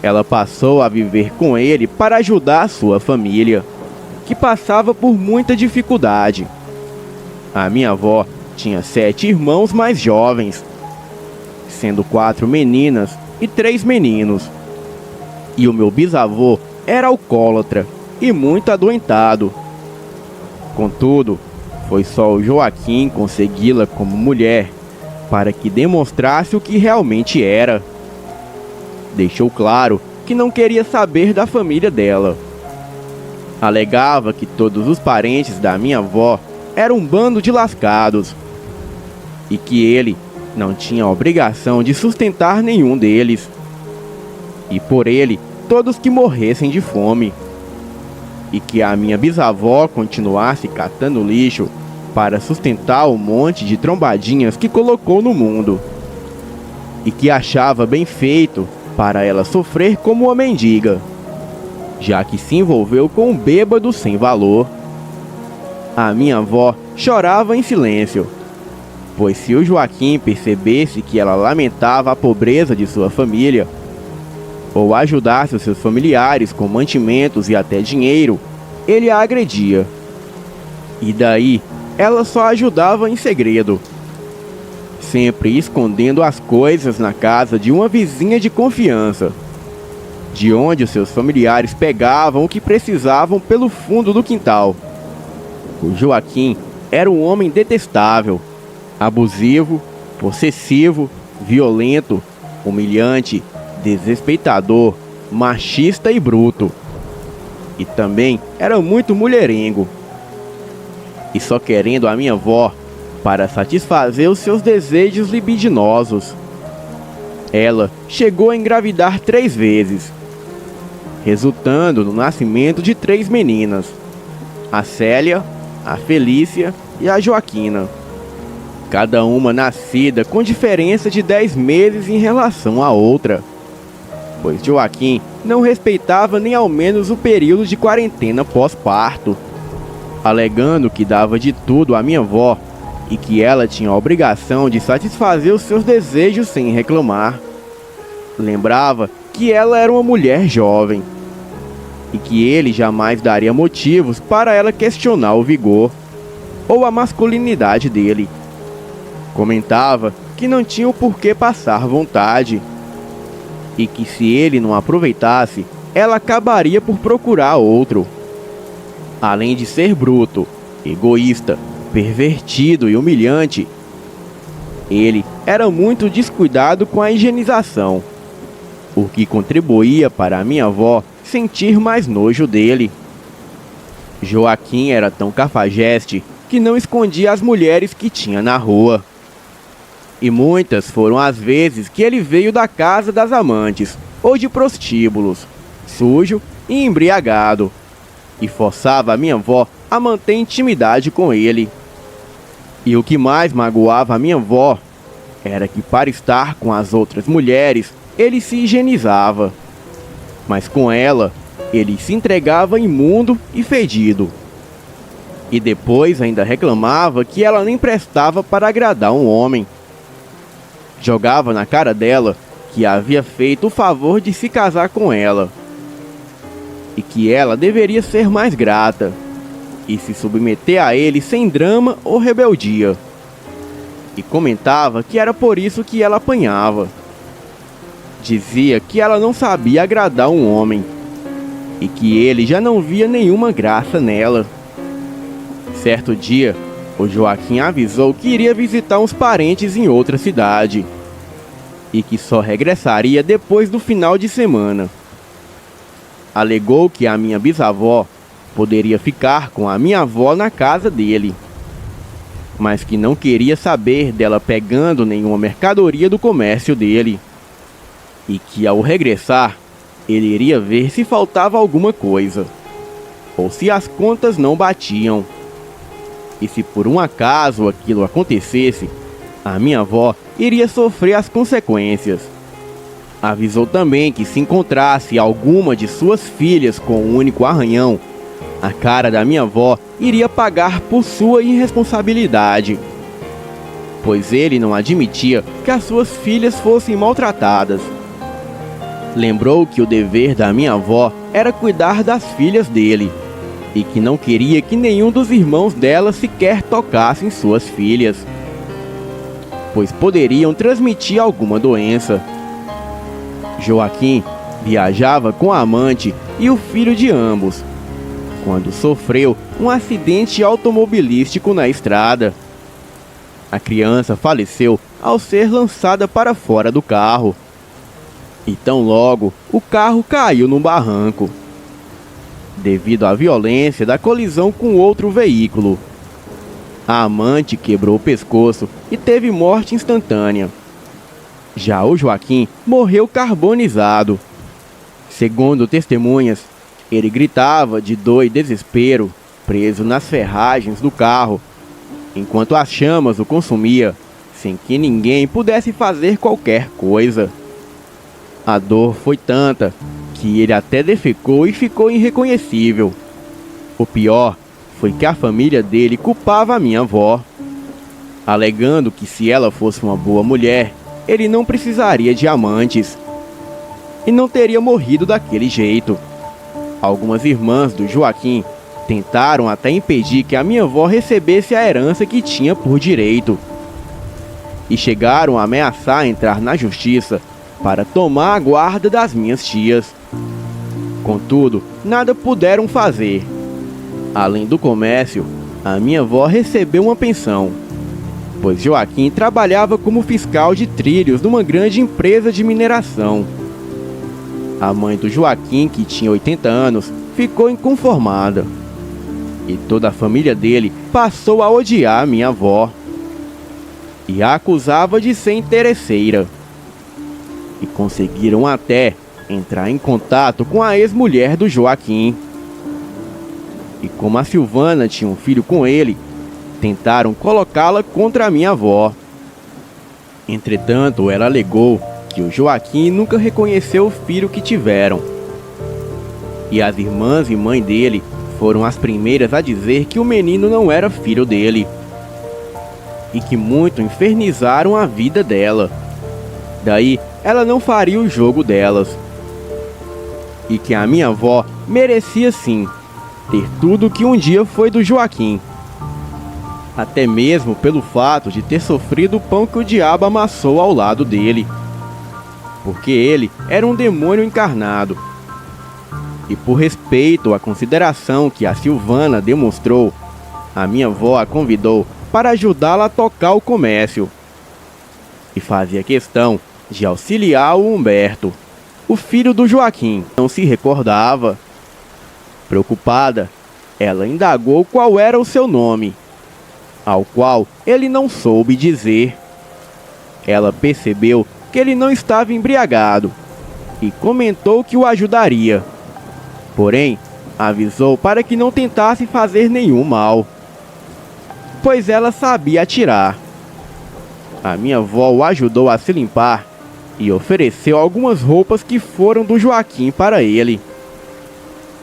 Ela passou a viver com ele para ajudar a sua família, que passava por muita dificuldade. A minha avó tinha 7 irmãos mais jovens, sendo 4 meninas e 3 meninos. E o meu bisavô era alcoólatra e muito adoentado. Contudo, foi só o Joaquim consegui-la como mulher para que demonstrasse o que realmente era. Deixou claro que não queria saber da família dela. Alegava que todos os parentes da minha avó eram um bando de lascados e que ele não tinha a obrigação de sustentar nenhum deles, e por ele todos que morressem de fome. e que a minha bisavó continuasse catando lixo para sustentar o monte de trombadinhas que colocou no mundo, e que achava bem feito para ela sofrer como uma mendiga, já que se envolveu com um bêbado sem valor. A minha avó chorava em silêncio, pois se o Joaquim percebesse que ela lamentava a pobreza de sua família, ou ajudasse os seus familiares com mantimentos e até dinheiro, ele a agredia. E daí, ela só ajudava em segredo, sempre escondendo as coisas na casa de uma vizinha de confiança, de onde os seus familiares pegavam o que precisavam pelo fundo do quintal. O Joaquim era um homem detestável, abusivo, possessivo, violento, humilhante, desrespeitador, machista e bruto. E também era muito mulherengo. E só querendo a minha avó para satisfazer os seus desejos libidinosos. Ela chegou a engravidar 3 vezes, resultando no nascimento de 3 meninas: a Célia, a Felícia e a Joaquina. Cada uma nascida com diferença de 10 meses em relação à outra, pois Joaquim não respeitava nem ao menos o período de quarentena pós-parto, alegando que dava de tudo à minha avó e que ela tinha a obrigação de satisfazer os seus desejos sem reclamar. Lembrava que ela era uma mulher jovem e que ele jamais daria motivos para ela questionar o vigor ou a masculinidade dele. Comentava que não tinha o porquê passar vontade e que se ele não aproveitasse, ela acabaria por procurar outro. Além de ser bruto, egoísta, pervertido e humilhante, ele era muito descuidado com a higienização, o que contribuía para a minha avó sentir mais nojo dele. Joaquim era tão cafajeste que não escondia as mulheres que tinha na rua. E muitas foram as vezes que ele veio da casa das amantes ou de prostíbulos, sujo e embriagado, e forçava a minha avó a manter intimidade com ele. E o que mais magoava a minha avó era que, para estar com as outras mulheres, ele se higienizava, mas com ela, ele se entregava imundo e fedido. E depois ainda reclamava que ela nem prestava para agradar um homem. Jogava na cara dela que havia feito o favor de se casar com ela, e que ela deveria ser mais grata e se submeter a ele sem drama ou rebeldia. E comentava que era por isso que ela apanhava. Dizia que ela não sabia agradar um homem e que ele já não via nenhuma graça nela. Certo dia, o Joaquim avisou que iria visitar uns parentes em outra cidade e que só regressaria depois do final de semana. Alegou que a minha bisavó poderia ficar com a minha avó na casa dele, mas que não queria saber dela pegando nenhuma mercadoria do comércio dele, e que ao regressar, ele iria ver se faltava alguma coisa, ou se as contas não batiam. E se por um acaso aquilo acontecesse, a minha avó iria sofrer as consequências. Avisou também que se encontrasse alguma de suas filhas com um único arranhão, a cara da minha avó iria pagar por sua irresponsabilidade, pois ele não admitia que as suas filhas fossem maltratadas. Lembrou que o dever da minha avó era cuidar das filhas dele, e que não queria que nenhum dos irmãos dela sequer tocasse em suas filhas, pois poderiam transmitir alguma doença. Joaquim viajava com a amante e o filho de ambos, quando sofreu um acidente automobilístico na estrada. A criança faleceu ao ser lançada para fora do carro. E tão logo, o carro caiu num barranco, devido à violência da colisão com outro veículo. A amante quebrou o pescoço e teve morte instantânea. Já o Joaquim morreu carbonizado. Segundo testemunhas, Ele gritava de dor e desespero, preso nas ferragens do carro, enquanto as chamas o consumia, sem que ninguém pudesse fazer qualquer coisa. A dor foi tanta que ele até defecou e ficou irreconhecível. O pior foi que a família dele culpava a minha avó, alegando que se ela fosse uma boa mulher, ele não precisaria de amantes e não teria morrido daquele jeito. Algumas irmãs do Joaquim tentaram até impedir que a minha avó recebesse a herança que tinha por direito, e chegaram a ameaçar entrar na justiça para tomar a guarda das minhas tias. Contudo, nada puderam fazer. Além do comércio, a minha avó recebeu uma pensão, pois Joaquim trabalhava como fiscal de trilhos numa grande empresa de mineração. A mãe do Joaquim, que tinha 80 anos, ficou inconformada, e toda a família dele passou a odiar a minha avó e a acusava de ser interesseira. E conseguiram até entrar em contato com a ex-mulher do Joaquim. E como a Silvana tinha um filho com ele, tentaram colocá-la contra a minha avó. Entretanto, ela alegou que o Joaquim nunca reconheceu o filho que tiveram. E as irmãs e mãe dele foram as primeiras a dizer que o menino não era filho dele, e que muito infernizaram a vida dela. Daí ela não faria o jogo delas, e que a minha avó merecia sim ter tudo que um dia foi do Joaquim, até mesmo pelo fato de ter sofrido o pão que o diabo amassou ao lado dele, porque ele era um demônio encarnado. E por respeito à consideração que a Silvana demonstrou, a minha avó a convidou para ajudá-la a tocar o comércio, e fazia questão de auxiliar o Humberto, o filho do Joaquim. Não se recordava. Preocupada, ela indagou qual era o seu nome, ao qual ele não soube dizer. Ela percebeu que ele não estava embriagado e comentou que o ajudaria, porém avisou para que não tentasse fazer nenhum mal, pois ela sabia atirar. A minha avó o ajudou a se limpar e ofereceu algumas roupas que foram do Joaquim para ele.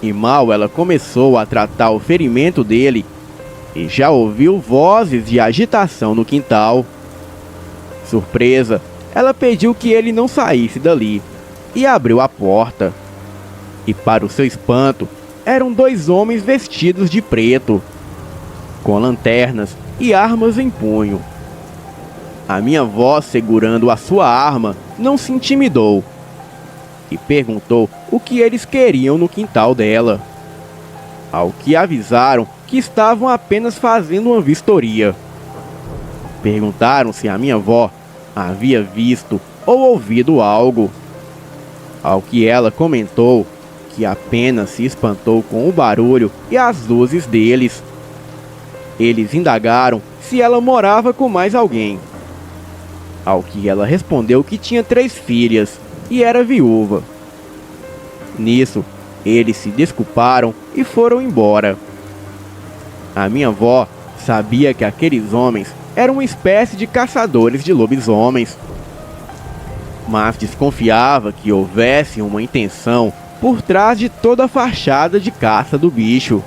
E mal ela começou a tratar o ferimento dele, e já ouviu vozes de agitação no quintal. Surpresa, ela pediu que ele não saísse dali e abriu a porta. E para o seu espanto, eram dois homens vestidos de preto, com lanternas e armas em punho. A minha avó, segurando a sua arma, não se intimidou e perguntou o que eles queriam no quintal dela, ao que avisaram que estavam apenas fazendo uma vistoria. Perguntaram se a minha avó havia visto ou ouvido algo, ao que ela comentou que apenas se espantou com o barulho e as luzes deles. Eles indagaram se ela morava com mais alguém, ao que ela respondeu que tinha 3 filhas e era viúva. Nisso, eles se desculparam e foram embora. A minha avó sabia que aqueles homens eram uma espécie de caçadores de lobisomens, mas desconfiava que houvesse uma intenção por trás de toda a fachada de caça do bicho.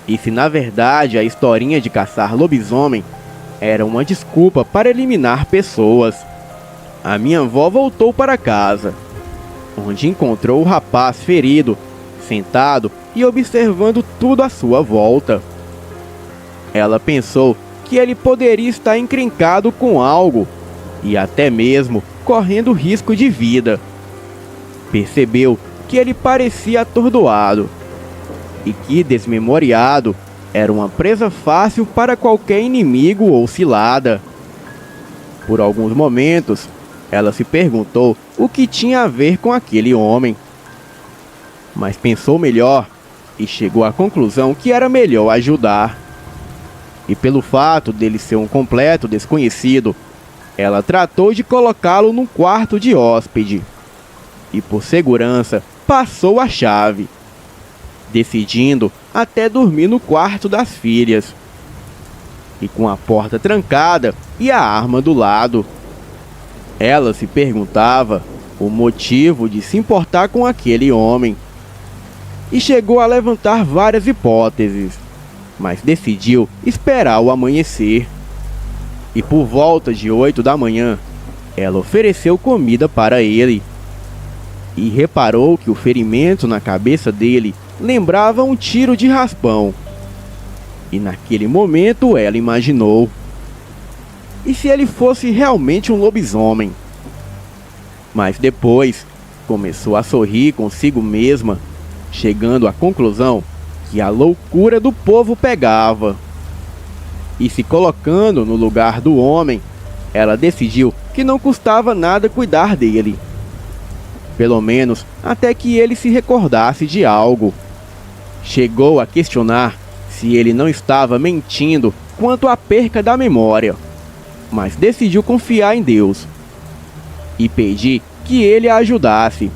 E se na verdade a historinha de caçar lobisomem era uma desculpa para eliminar pessoas, a minha avó voltou para casa, onde encontrou o rapaz ferido, sentado e observando tudo à sua volta. Ela pensou que ele poderia estar encrencado com algo e até mesmo correndo risco de vida. Percebeu que ele parecia atordoado e que, desmemoriado, era uma presa fácil para qualquer inimigo ou cilada. Por alguns momentos, ela se perguntou o que tinha a ver com aquele homem, mas pensou melhor e chegou à conclusão que era melhor ajudar. E pelo fato dele ser um completo desconhecido, ela tratou de colocá-lo num quarto de hóspede e, por segurança, passou a chave. decidindo até dormir no quarto das filhas. E com a porta trancada e a arma do lado. Ela se perguntava o motivo de se importar com aquele homem. E chegou a levantar várias hipóteses, mas decidiu esperar o amanhecer. E por volta de 8 da manhã, ela ofereceu comida para ele. E reparou que o ferimento na cabeça dele lembrava um tiro de raspão. E naquele momento ela imaginou: e se ele fosse realmente um lobisomem? Mas depois começou a sorrir consigo mesma, chegando à conclusão que a loucura do povo pegava. E se colocando no lugar do homem, ela decidiu que não custava nada cuidar dele. Pelo menos até que ele se recordasse de algo. Chegou a questionar se ele não estava mentindo quanto à perca da memória, mas decidiu confiar em Deus e pedir que ele a ajudasse.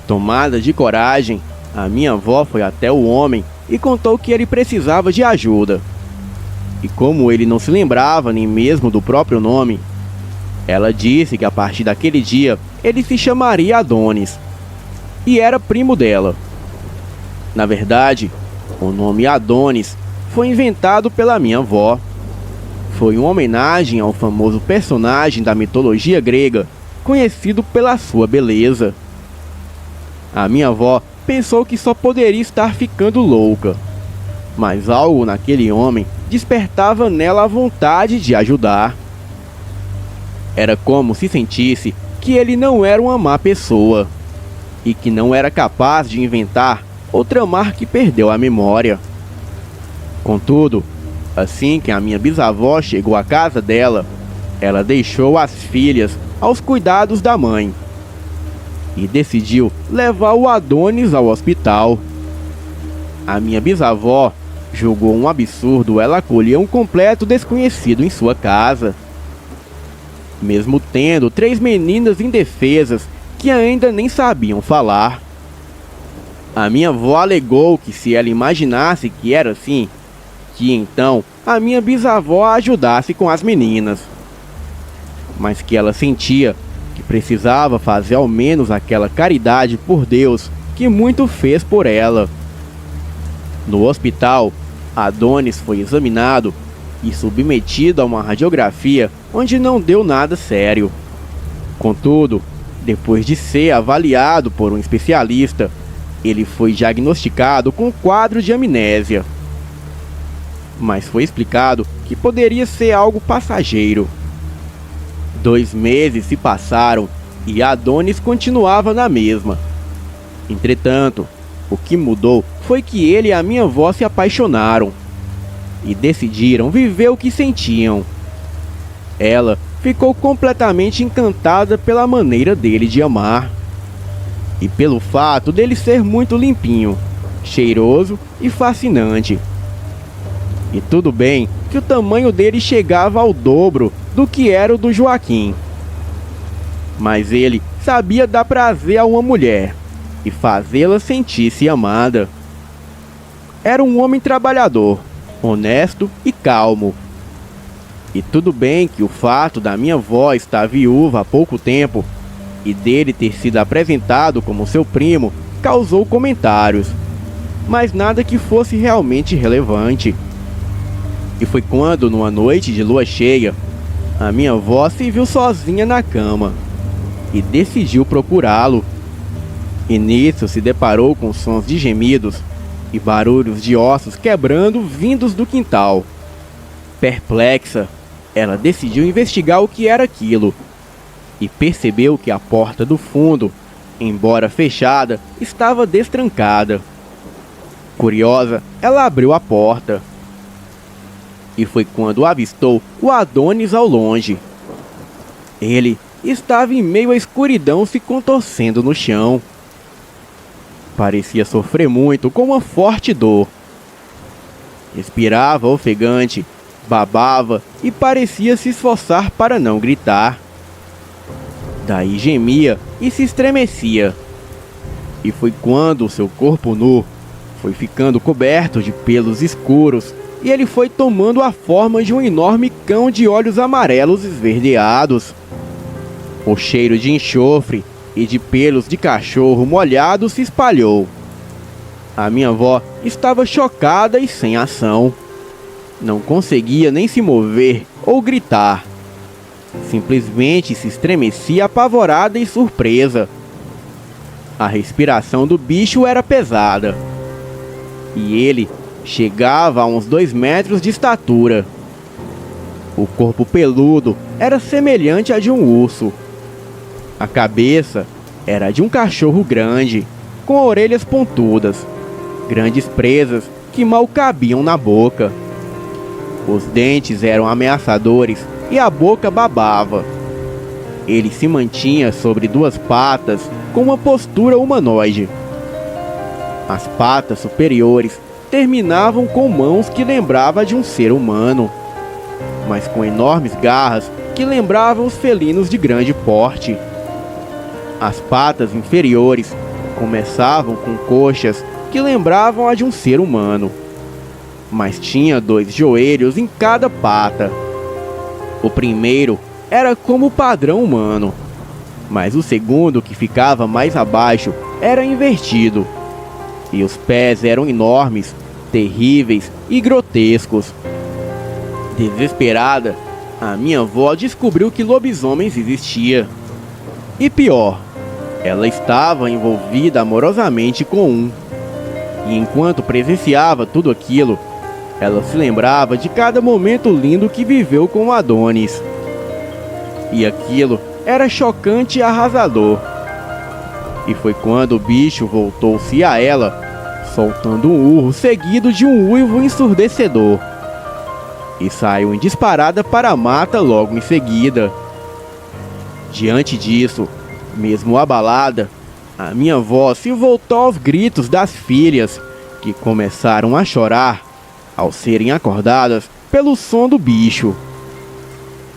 Tomada de coragem, a minha avó foi até o homem e contou que ele precisava de ajuda. E como ele não se lembrava nem mesmo do próprio nome, ela disse que a partir daquele dia ele se chamaria Adonis e era primo dela. Na verdade, o nome Adonis foi inventado pela minha avó. Foi uma homenagem ao famoso personagem da mitologia grega, conhecido pela sua beleza. A minha avó pensou que só poderia estar ficando louca, mas algo naquele homem despertava nela a vontade de ajudar. Era como se sentisse que ele não era uma má pessoa e que não era capaz de inventar ou tramar que perdeu a memória. Contudo, assim que a minha bisavó chegou à casa dela, ela deixou as filhas aos cuidados da mãe e decidiu levar o Adonis ao hospital. A minha bisavó julgou um absurdo ela acolher um completo desconhecido em sua casa, mesmo tendo 3 meninas indefesas que ainda nem sabiam falar. A minha avó alegou que se ela imaginasse que era assim, que então a minha bisavó a ajudasse com as meninas, mas que ela sentia que precisava fazer ao menos aquela caridade por Deus que muito fez por ela. No hospital, Adonis foi examinado e submetido a uma radiografia onde não deu nada sério. Contudo, depois de ser avaliado por um especialista, ele foi diagnosticado com um quadro de amnésia. Mas foi explicado que poderia ser algo passageiro. 2 meses se passaram e Adonis continuava na mesma. Entretanto, o que mudou foi que ele e a minha avó se apaixonaram e decidiram viver o que sentiam. Ela ficou completamente encantada pela maneira dele de amar e pelo fato dele ser muito limpinho, cheiroso e fascinante. E tudo bem que o tamanho dele chegava ao dobro do que era o do Joaquim, mas ele sabia dar prazer a uma mulher e fazê-la sentir-se amada. Era um homem trabalhador, honesto e calmo. E tudo bem que o fato da minha avó estar viúva há pouco tempo e dele ter sido apresentado como seu primo causou comentários, mas nada que fosse realmente relevante. E foi quando, numa noite de lua cheia, a minha avó se viu sozinha na cama e decidiu procurá-lo. E nisso se deparou com sons de gemidos e barulhos de ossos quebrando vindos do quintal. Perplexa, ela decidiu investigar o que era aquilo e percebeu que a porta do fundo, embora fechada, estava destrancada. Curiosa, ela abriu a porta. E foi quando avistou o Adonis ao longe. Ele estava em meio à escuridão se contorcendo no chão. Parecia sofrer muito com uma forte dor. Respirava ofegante, babava e parecia se esforçar para não gritar. Daí gemia e se estremecia. E foi quando seu corpo nu foi ficando coberto de pelos escuros e ele foi tomando a forma de um enorme cão de olhos amarelos esverdeados. O cheiro de enxofre e de pelos de cachorro molhado se espalhou. A minha avó estava chocada e sem ação. Não conseguia nem se mover ou gritar. Simplesmente se estremecia apavorada e surpresa. A respiração do bicho era pesada. E ele chegava a uns 2 metros de estatura. O corpo peludo era semelhante a de um urso. A cabeça era de um cachorro grande, com orelhas pontudas, grandes presas que mal cabiam na boca. Os dentes eram ameaçadores e a boca babava. Ele se mantinha sobre 2 patas com uma postura humanoide. As patas superiores terminavam com mãos que lembravam de um ser humano, mas com enormes garras que lembravam os felinos de grande porte. As patas inferiores começavam com coxas que lembravam a de um ser humano, mas tinha 2 joelhos em cada pata. O primeiro era como o padrão humano, mas o segundo, que ficava mais abaixo, era invertido. E os pés eram enormes, terríveis e grotescos. Desesperada, a minha avó descobriu que lobisomens existia. E pior, ela estava envolvida amorosamente com um. E enquanto presenciava tudo aquilo, ela se lembrava de cada momento lindo que viveu com o Adonis. E aquilo era chocante e arrasador. E foi quando o bicho voltou-se a ela, soltando um urro seguido de um uivo ensurdecedor. E saiu em disparada para a mata logo em seguida. Diante disso, mesmo abalada, a minha avó se voltou aos gritos das filhas, que começaram a chorar ao serem acordadas pelo som do bicho.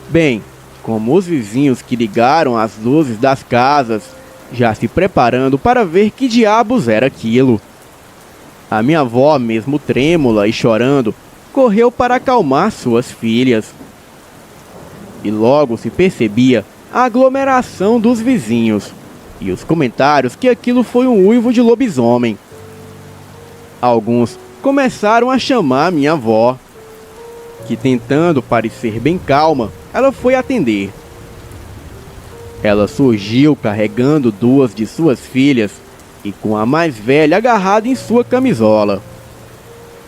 Bem, como os vizinhos que ligaram as luzes das casas, já se preparando para ver que diabos era aquilo. A minha avó, mesmo trêmula e chorando, correu para acalmar suas filhas. E logo se percebia a aglomeração dos vizinhos e os comentários que aquilo foi um uivo de lobisomem. Alguns começaram a chamar minha avó, que, tentando parecer bem calma, ela foi atender. Ela surgiu carregando 2 de suas filhas e com a mais velha agarrada em sua camisola.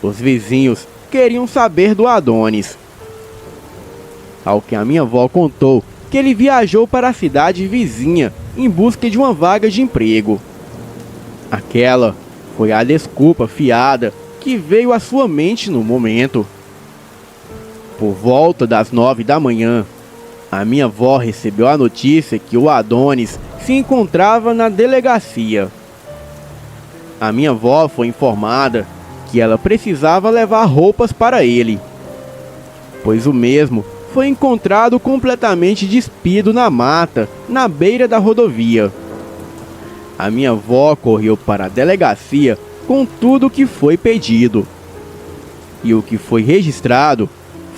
Os vizinhos queriam saber do Adonis. Ao que a minha avó contou que ele viajou para a cidade vizinha em busca de uma vaga de emprego. Aquela foi a desculpa fiada que veio à sua mente no momento. Por volta das 9 da manhã, a minha avó recebeu a notícia que o Adonis se encontrava na delegacia. A minha avó foi informada que ela precisava levar roupas para ele, pois o mesmo foi encontrado completamente despido na mata, na beira da rodovia. A minha avó correu para a delegacia com tudo o que foi pedido. E o que foi registrado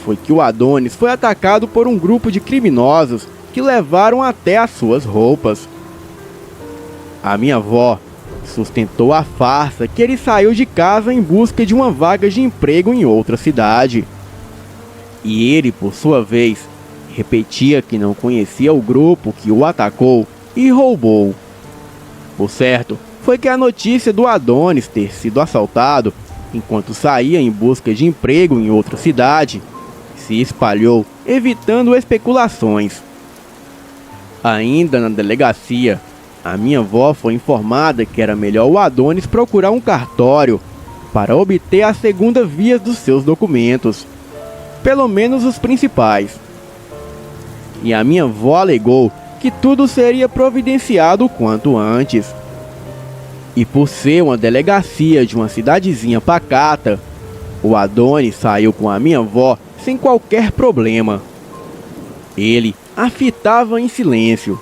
foi que o Adonis foi atacado por um grupo de criminosos que levaram até as suas roupas. A minha avó sustentou a farsa que ele saiu de casa em busca de uma vaga de emprego em outra cidade. E ele, por sua vez, repetia que não conhecia o grupo que o atacou e roubou. O certo foi que a notícia do Adonis ter sido assaltado enquanto saía em busca de emprego em outra cidade se espalhou, evitando especulações. Ainda na delegacia, a minha avó foi informada que era melhor o Adonis procurar um cartório para obter a segunda via dos seus documentos, pelo menos os principais. E a minha avó alegou que tudo seria providenciado o quanto antes. E por ser uma delegacia de uma cidadezinha pacata, o Adonis saiu com a minha avó sem qualquer problema. Ele a fitava em silêncio,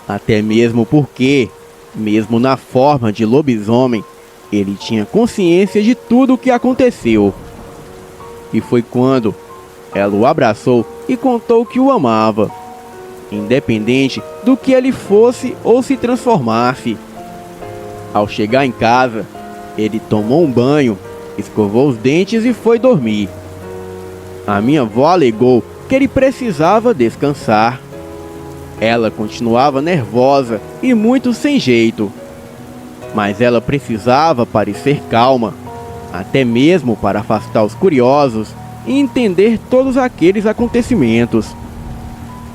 até mesmo porque, mesmo na forma de lobisomem, ele tinha consciência de tudo o que aconteceu. E foi quando ela o abraçou e contou que o amava, independente do que ele fosse ou se transformasse. Ao chegar em casa, ele tomou um banho, escovou os dentes e foi dormir. A minha avó alegou que ele precisava descansar. Ela continuava nervosa e muito sem jeito, mas ela precisava parecer calma, até mesmo para afastar os curiosos e entender todos aqueles acontecimentos.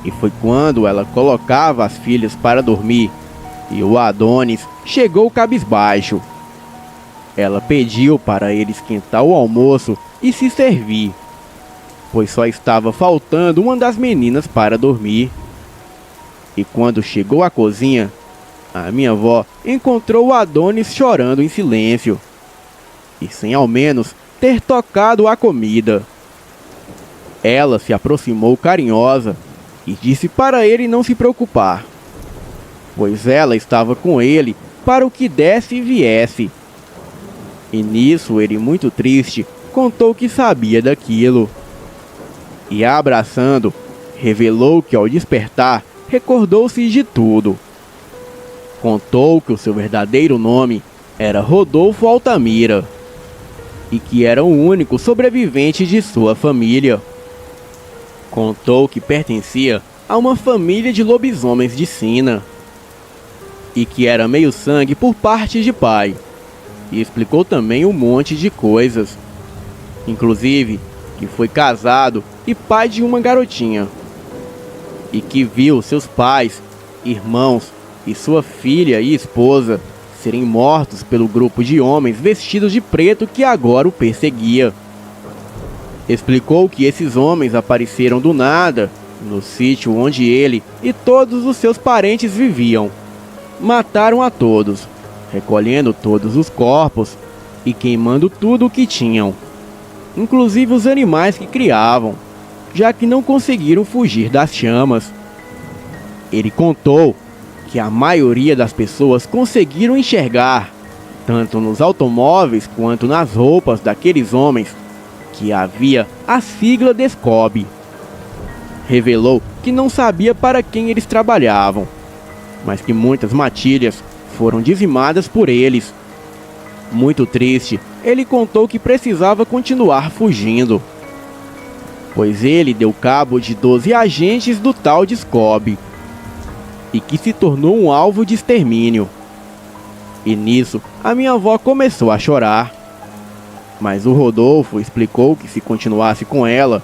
E foi quando ela colocava as filhas para dormir e o Adonis chegou cabisbaixo. Ela pediu para ele esquentar o almoço e se servir, pois só estava faltando uma das meninas para dormir. E quando chegou à cozinha, a minha avó encontrou o Adonis chorando em silêncio, e sem ao menos ter tocado a comida. Ela se aproximou carinhosa e disse para ele não se preocupar, pois ela estava com ele para o que desse e viesse. E nisso ele, muito triste, contou que sabia daquilo. E a abraçando, revelou que ao despertar, recordou-se de tudo. Contou que o seu verdadeiro nome era Rodolfo Altamira e que era o único sobrevivente de sua família. Contou que pertencia a uma família de lobisomens de sina e que era meio sangue por parte de pai, e explicou também um monte de coisas, inclusive que foi casado e pai de uma garotinha, e que viu seus pais, irmãos e sua filha e esposa serem mortos pelo grupo de homens vestidos de preto que agora o perseguia. Explicou que esses homens apareceram do nada no sítio onde ele e todos os seus parentes viviam. Mataram a todos, recolhendo todos os corpos e queimando tudo o que tinham, inclusive os animais que criavam, já que não conseguiram fugir das chamas. Ele contou que a maioria das pessoas conseguiram enxergar, tanto nos automóveis quanto nas roupas daqueles homens, que havia a sigla DSCOB. Revelou que não sabia para quem eles trabalhavam, mas que muitas matilhas foram dizimadas por eles. Muito triste, ele contou que precisava continuar fugindo, pois ele deu cabo de 12 agentes do tal DSCOB e que se tornou um alvo de extermínio. E nisso, a minha avó começou a chorar. Mas o Rodolfo explicou que se continuasse com ela,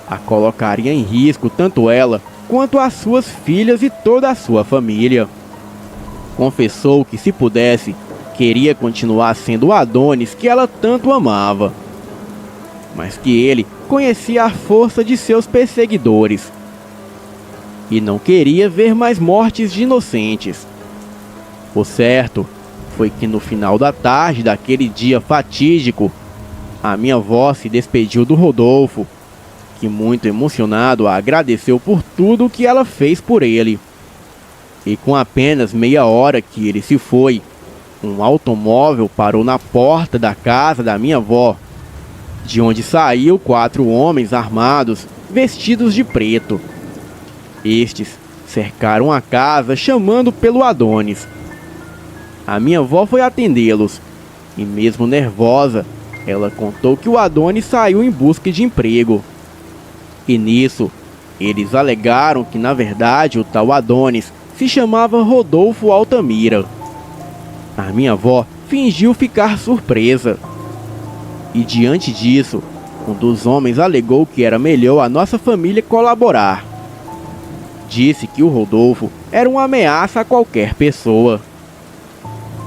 a colocaria em risco tanto ela quanto as suas filhas e toda a sua família. Confessou que, se pudesse, queria continuar sendo o Adonis que ela tanto amava, mas que ele conhecia a força de seus perseguidores e não queria ver mais mortes de inocentes. O certo foi que no final da tarde daquele dia fatídico, a minha avó se despediu do Rodolfo, que muito emocionado a agradeceu por tudo que ela fez por ele. E com apenas meia hora que ele se foi, um automóvel parou na porta da casa da minha avó, de onde saiu 4 homens armados, vestidos de preto. Estes cercaram a casa chamando pelo Adonis. A minha avó foi atendê-los, e mesmo nervosa, ela contou que o Adonis saiu em busca de emprego. E nisso, eles alegaram que na verdade o tal Adonis se chamava Rodolfo Altamira. A minha avó fingiu ficar surpresa. E diante disso, um dos homens alegou que era melhor a nossa família colaborar. Disse que o Rodolfo era uma ameaça a qualquer pessoa.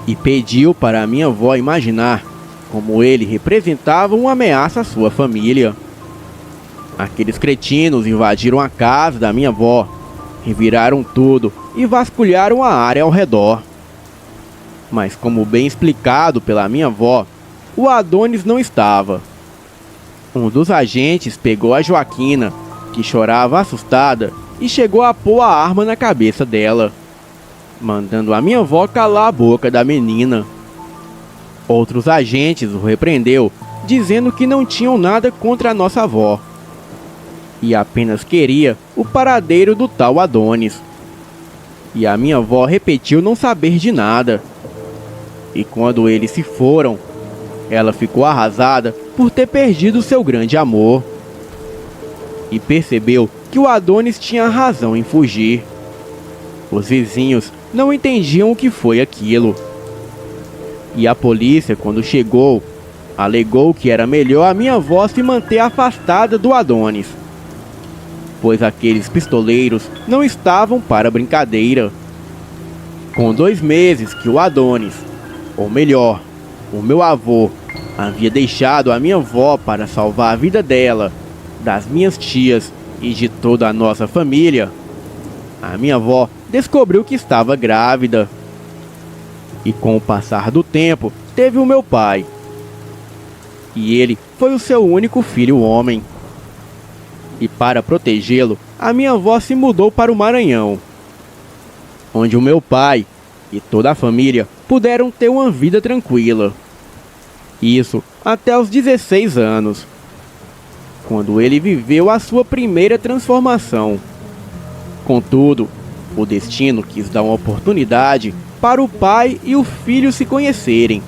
E pediu para a minha avó imaginar como ele representava uma ameaça à sua família. Aqueles cretinos invadiram a casa da minha avó, reviraram tudo e vasculharam a área ao redor. Mas, como bem explicado pela minha avó, o Adonis não estava. Um dos agentes pegou a Joaquina, que chorava assustada, e chegou a pôr a arma na cabeça dela, mandando a minha avó calar a boca da menina. Outros agentes o repreendeu, dizendo que não tinham nada contra a nossa avó, e apenas queria o paradeiro do tal Adonis. E a minha avó repetiu não saber de nada. E quando eles se foram, ela ficou arrasada por ter perdido seu grande amor. E percebeu que o Adonis tinha razão em fugir. Os vizinhos não entendiam o que foi aquilo. E a polícia, quando chegou, alegou que era melhor a minha avó se manter afastada do Adonis, pois aqueles pistoleiros não estavam para brincadeira. Com 2 meses que o Adonis, ou melhor, o meu avô, havia deixado a minha avó para salvar a vida dela, das minhas tias e de toda a nossa família, a minha avó descobriu que estava grávida. E com o passar do tempo, teve o meu pai. E ele foi o seu único filho homem. E para protegê-lo, a minha avó se mudou para o Maranhão, onde o meu pai e toda a família puderam ter uma vida tranquila. Isso até os 16 anos, quando ele viveu a sua primeira transformação. Contudo, o destino quis dar uma oportunidade para o pai e o filho se conhecerem,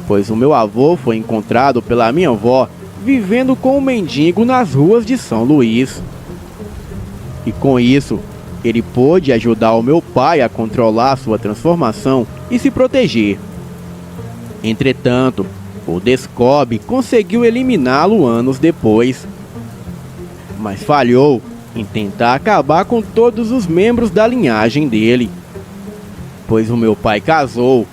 pois o meu avô foi encontrado pela minha avó vivendo com um mendigo nas ruas de São Luís. E com isso, ele pôde ajudar o meu pai a controlar sua transformação e se proteger. Entretanto, o Descobre conseguiu eliminá-lo anos depois, mas falhou em tentar acabar com todos os membros da linhagem dele, pois o meu pai casou,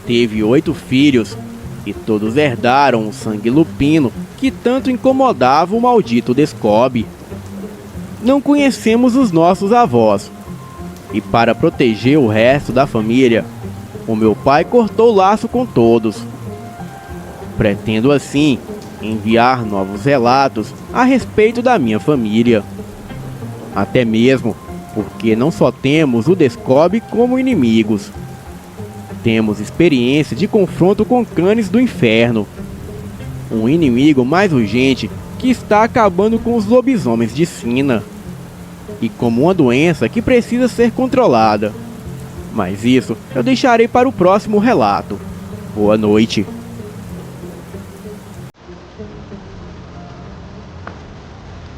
teve 8 filhos e todos herdaram o sangue lupino que tanto incomodava o maldito Descobre. Não conhecemos os nossos avós, e para proteger o resto da família, o meu pai cortou o laço com todos. Pretendo assim enviar novos relatos a respeito da minha família. Até mesmo porque não só temos o Descobre como inimigos. Temos experiência de confronto com canes do inferno, um inimigo mais urgente que está acabando com os lobisomens de Sina, e como uma doença que precisa ser controlada. Mas isso eu deixarei para o próximo relato. Boa noite.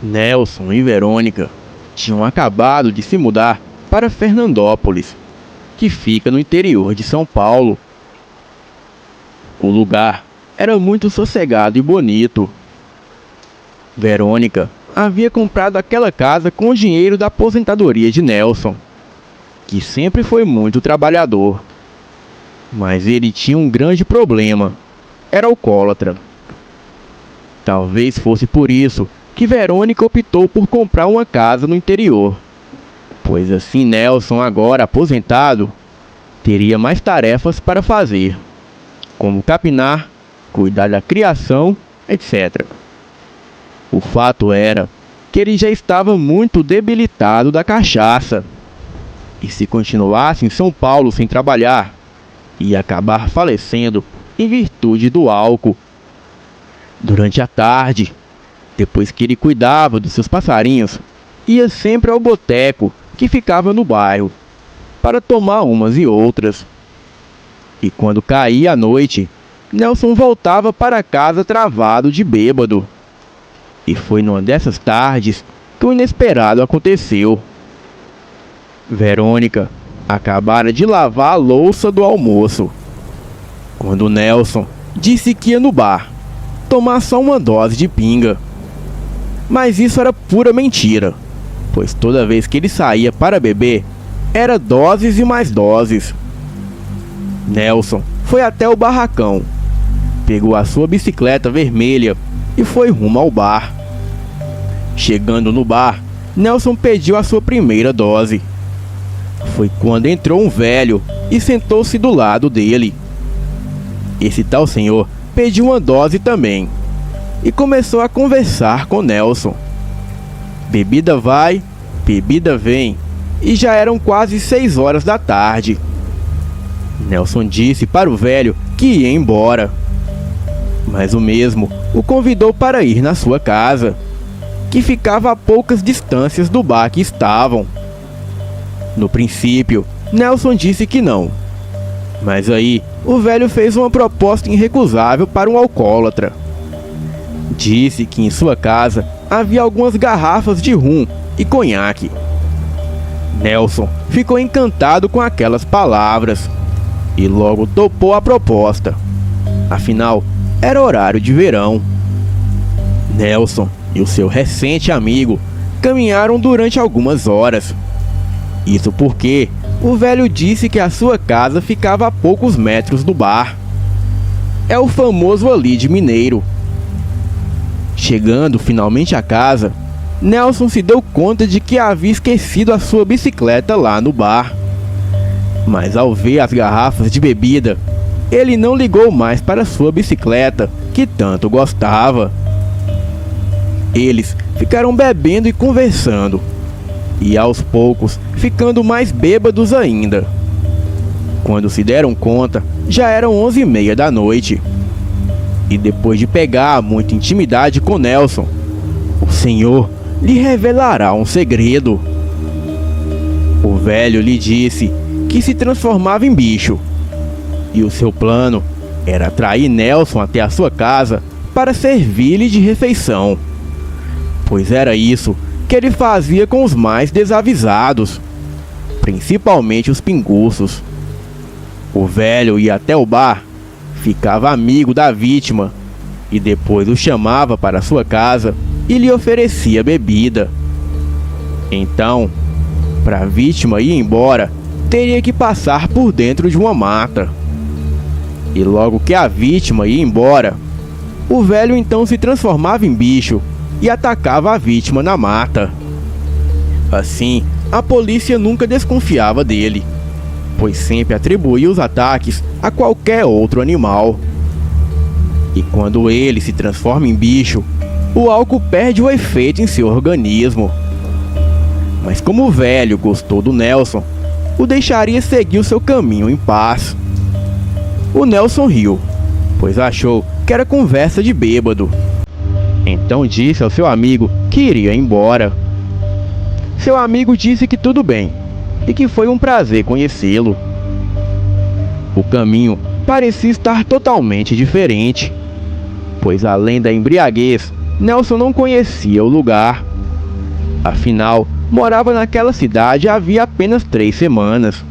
Nelson e Verônica tinham acabado de se mudar para Fernandópolis, que fica no interior de São Paulo. O lugar era muito sossegado e bonito. Verônica havia comprado aquela casa com o dinheiro da aposentadoria de Nelson, que sempre foi muito trabalhador. Mas ele tinha um grande problema: era alcoólatra. Talvez fosse por isso que Verônica optou por comprar uma casa no interior, pois assim Nelson, agora aposentado, teria mais tarefas para fazer, como capinar, cuidar da criação, etc. O fato era que ele já estava muito debilitado da cachaça, e se continuasse em São Paulo sem trabalhar, ia acabar falecendo em virtude do álcool. Durante a tarde, depois que ele cuidava dos seus passarinhos, ia sempre ao boteco que ficava no bairro, para tomar umas e outras. E quando caía a noite, Nelson voltava para casa travado de bêbado. E foi numa dessas tardes que o inesperado aconteceu. Verônica acabara de lavar a louça do almoço, quando Nelson disse que ia no bar tomar só uma dose de pinga. Mas isso era pura mentira, pois toda vez que ele saía para beber, era doses e mais doses. Nelson foi até o barracão, pegou a sua bicicleta vermelha e foi rumo ao bar. Chegando no bar, Nelson pediu a sua primeira dose. Foi quando entrou um velho e sentou-se do lado dele. Esse tal senhor pediu uma dose também e começou a conversar com Nelson. Bebida vai, bebida vem, e já eram quase 6 horas da tarde. Nelson disse para o velho que que ia embora. Mas o mesmo o convidou para ir na sua casa, que ficava a poucas distâncias do bar que estavam. No princípio, Nelson disse que não. Mas aí, o velho fez uma proposta irrecusável para um alcoólatra. Disse que em sua casa havia algumas garrafas de rum e conhaque. Nelson ficou encantado com aquelas palavras e logo topou a proposta. Afinal, era horário de verão. Nelson e o seu recente amigo caminharam durante algumas horas. Isso porque o velho disse que a sua casa ficava a poucos metros do bar. É o famoso ali de Mineiro. Chegando finalmente à casa, Nelson se deu conta de que havia esquecido a sua bicicleta lá no bar. Mas ao ver as garrafas de bebida, ele não ligou mais para sua bicicleta, que tanto gostava. Eles ficaram bebendo e conversando, e aos poucos ficando mais bêbados ainda. Quando se deram conta, já eram 11h30 da noite. E depois de pegar muita intimidade com Nelson, o senhor lhe revelará um segredo. O velho lhe disse que se transformava em bicho, e o seu plano era atrair Nelson até a sua casa para servir-lhe de refeição, pois era isso que ele fazia com os mais desavisados, principalmente os pinguços. O velho ia até o bar, ficava amigo da vítima e depois o chamava para sua casa e lhe oferecia bebida. Então, para a vítima ir embora, teria que passar por dentro de uma mata. E logo que a vítima ia embora, o velho então se transformava em bicho e atacava a vítima na mata. Assim, a polícia nunca desconfiava dele, pois sempre atribuía os ataques a qualquer outro animal. E quando ele se transforma em bicho, o álcool perde o efeito em seu organismo. Mas como o velho gostou do Nelson, o deixaria seguir o seu caminho em paz. O Nelson riu, pois achou que era conversa de bêbado. Então disse ao seu amigo que iria embora. Seu amigo disse que tudo bem e que foi um prazer conhecê-lo. O caminho parecia estar totalmente diferente, pois além da embriaguez, Nelson não conhecia o lugar. Afinal, morava naquela cidade havia apenas 3 semanas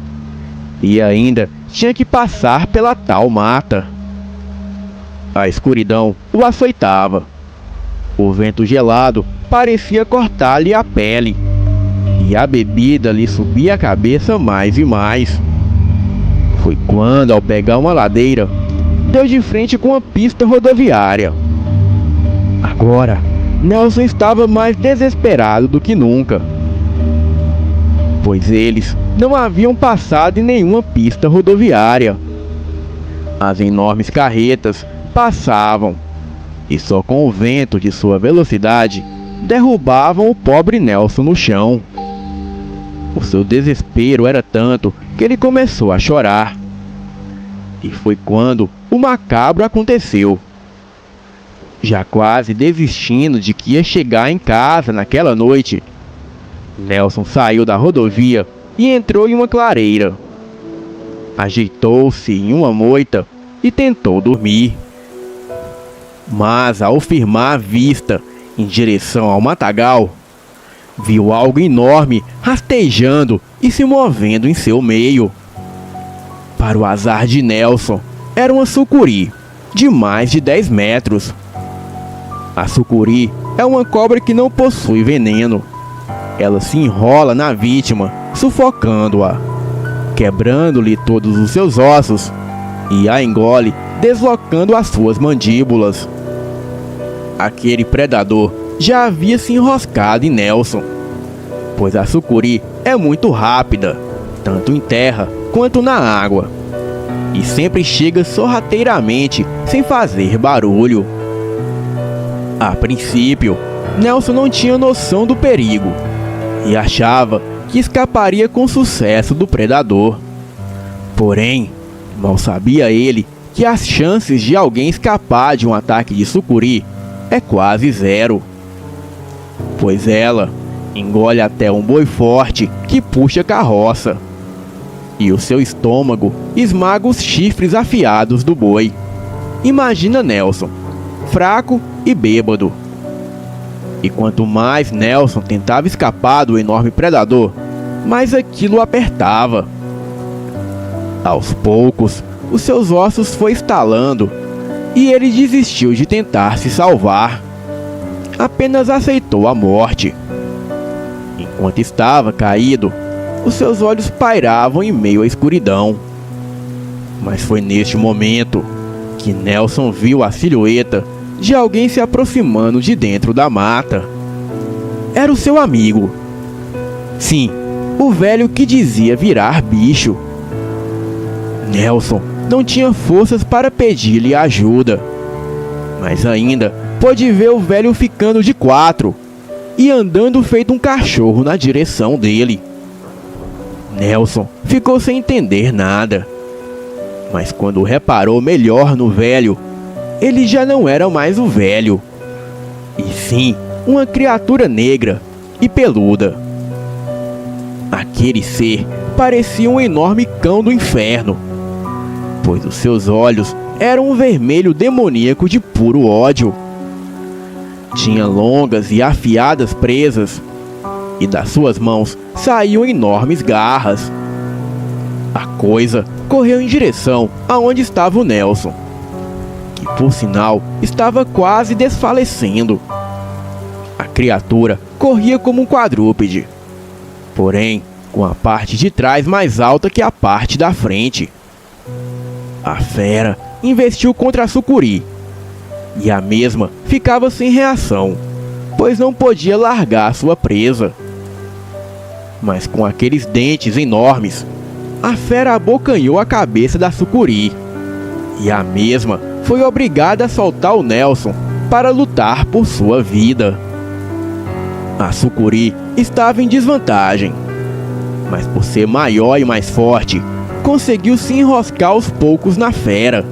e ainda tinha que passar pela tal mata. A escuridão o açoitava. O vento gelado parecia cortar-lhe a pele e a bebida lhe subia a cabeça mais e mais. Foi quando, ao pegar uma ladeira, deu de frente com uma pista rodoviária. Agora, Nelson estava mais desesperado do que nunca, pois eles não haviam passado em nenhuma pista rodoviária. As enormes carretas passavam, e só com o vento de sua velocidade derrubavam o pobre Nelson no chão. O seu desespero era tanto que ele começou a chorar. E foi quando o macabro aconteceu. Já quase desistindo de que ia chegar em casa naquela noite, Nelson saiu da rodovia e entrou em uma clareira. Ajeitou-se em uma moita e tentou dormir. Mas ao firmar a vista em direção ao matagal, viu algo enorme rastejando e se movendo em seu meio. Para o azar de Nelson, era uma sucuri de mais de 10 metros. A sucuri é uma cobra que não possui veneno. Ela se enrola na vítima, sufocando-a, quebrando-lhe todos os seus ossos e a engole, deslocando as suas mandíbulas. Aquele predador já havia se enroscado em Nelson, pois a sucuri é muito rápida, tanto em terra quanto na água, e sempre chega sorrateiramente sem fazer barulho. A princípio, Nelson não tinha noção do perigo e achava que escaparia com sucesso do predador. Porém, mal sabia ele que as chances de alguém escapar de um ataque de sucuri é quase zero, pois ela engole até um boi forte que puxa carroça, e o seu estômago esmaga os chifres afiados do boi. Imagina Nelson, fraco e bêbado. E quanto mais Nelson tentava escapar do enorme predador, mais aquilo o apertava. Aos poucos, os seus ossos foi estalando e ele desistiu de tentar se salvar. Apenas aceitou a morte. Enquanto estava caído, os seus olhos pairavam em meio à escuridão. Mas foi neste momento que Nelson viu a silhueta de alguém se aproximando de dentro da mata. Era o seu amigo. Sim, o velho que dizia virar bicho. Nelson não tinha forças para pedir-lhe ajuda, mas ainda pôde ver o velho ficando de quatro e andando feito um cachorro na direção dele. Nelson ficou sem entender nada, mas quando reparou melhor no velho, ele já não era mais o velho, e sim uma criatura negra e peluda. Aquele ser parecia um enorme cão do inferno, pois os seus olhos eram um vermelho demoníaco de puro ódio. Tinha longas e afiadas presas, e das suas mãos saíam enormes garras. A coisa correu em direção aonde estava o Nelson, que por sinal estava quase desfalecendo. A criatura corria como um quadrúpede, porém com a parte de trás mais alta que a parte da frente. A fera investiu contra a sucuri, e a mesma ficava sem reação, pois não podia largar sua presa. Mas com aqueles dentes enormes, a fera abocanhou a cabeça da sucuri, e a mesma foi obrigada a soltar o Nelson para lutar por sua vida. A sucuri estava em desvantagem, mas por ser maior e mais forte, conseguiu se enroscar aos poucos na fera.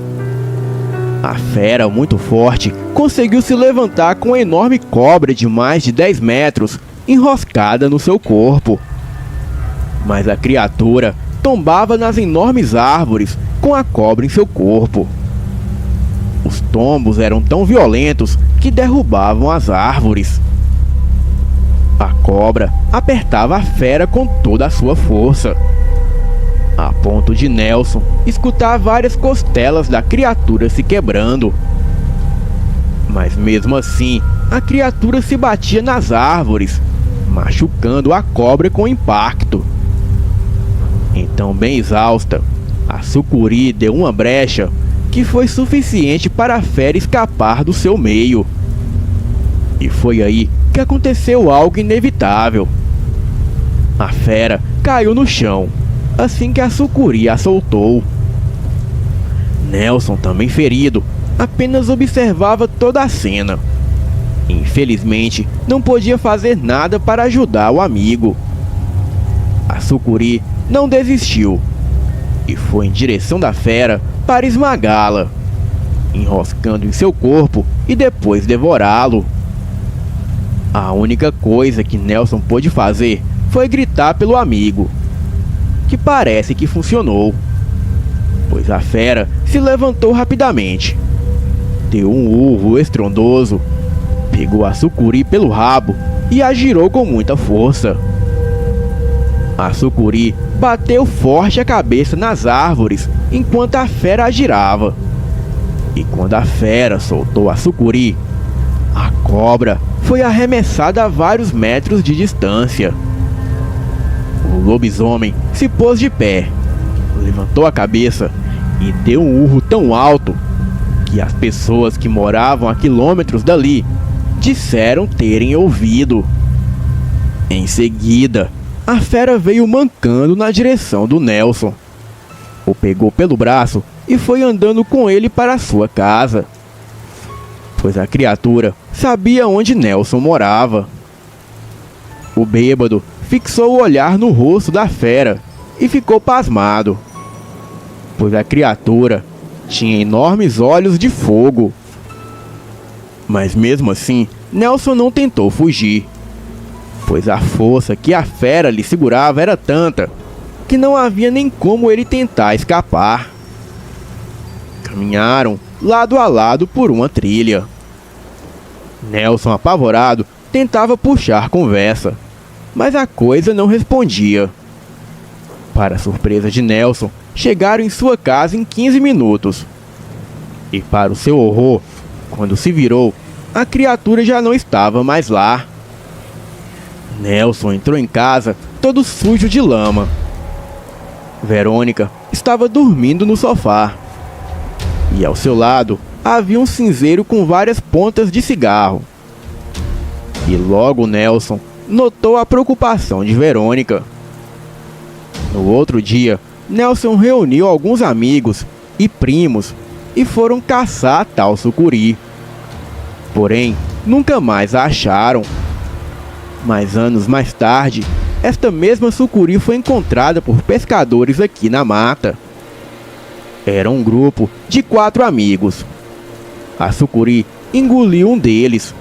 A fera, muito forte, conseguiu se levantar com uma enorme cobra de mais de 10 metros enroscada no seu corpo. Mas a criatura tombava nas enormes árvores com a cobra em seu corpo. Os tombos eram tão violentos que derrubavam as árvores. A cobra apertava a fera com toda a sua força, a ponto de Nelson escutar várias costelas da criatura se quebrando. Mas mesmo assim, a criatura se batia nas árvores, machucando a cobra com impacto. Então, bem exausta, a sucuri deu uma brecha que foi suficiente para a fera escapar do seu meio. E foi aí que aconteceu algo inevitável. A fera caiu no chão assim que a sucuri a soltou. Nelson, também ferido, apenas observava toda a cena. Infelizmente, não podia fazer nada para ajudar o amigo. A sucuri não desistiu e foi em direção da fera para esmagá-la, enroscando em seu corpo e depois devorá-lo. A única coisa que Nelson pôde fazer foi gritar pelo amigo, que parece que funcionou, pois a fera se levantou rapidamente, deu um urro estrondoso, pegou a sucuri pelo rabo e a girou com muita força. A sucuri bateu forte a cabeça nas árvores enquanto a fera a girava, e quando a fera soltou a sucuri, a cobra foi arremessada a vários metros de distância. O lobisomem se pôs de pé, levantou a cabeça e deu um urro tão alto que as pessoas que moravam a quilômetros dali disseram terem ouvido. Em seguida, a fera veio mancando na direção do Nelson. O pegou pelo braço e foi andando com ele para sua casa, pois a criatura sabia onde Nelson morava. O bêbado fixou o olhar no rosto da fera e ficou pasmado, pois a criatura tinha enormes olhos de fogo. Mas mesmo assim, Nelson não tentou fugir, pois a força que a fera lhe segurava era tanta que não havia nem como ele tentar escapar. Caminharam lado a lado por uma trilha. Nelson, apavorado, tentava puxar conversa, mas a coisa não respondia. Para surpresa de Nelson, chegaram em sua casa em 15 minutos. E para o seu horror, quando se virou, a criatura já não estava mais lá. Nelson entrou em casa todo sujo de lama. Verônica estava dormindo no sofá. E ao seu lado havia um cinzeiro com várias pontas de cigarro. E logo Nelson notou a preocupação de Verônica. No outro dia, Nelson reuniu alguns amigos e primos e foram caçar a tal sucuri. Porém, nunca mais a acharam. Mas anos mais tarde, esta mesma sucuri foi encontrada por pescadores aqui na mata. Era um grupo de 4 amigos. A sucuri engoliu um deles.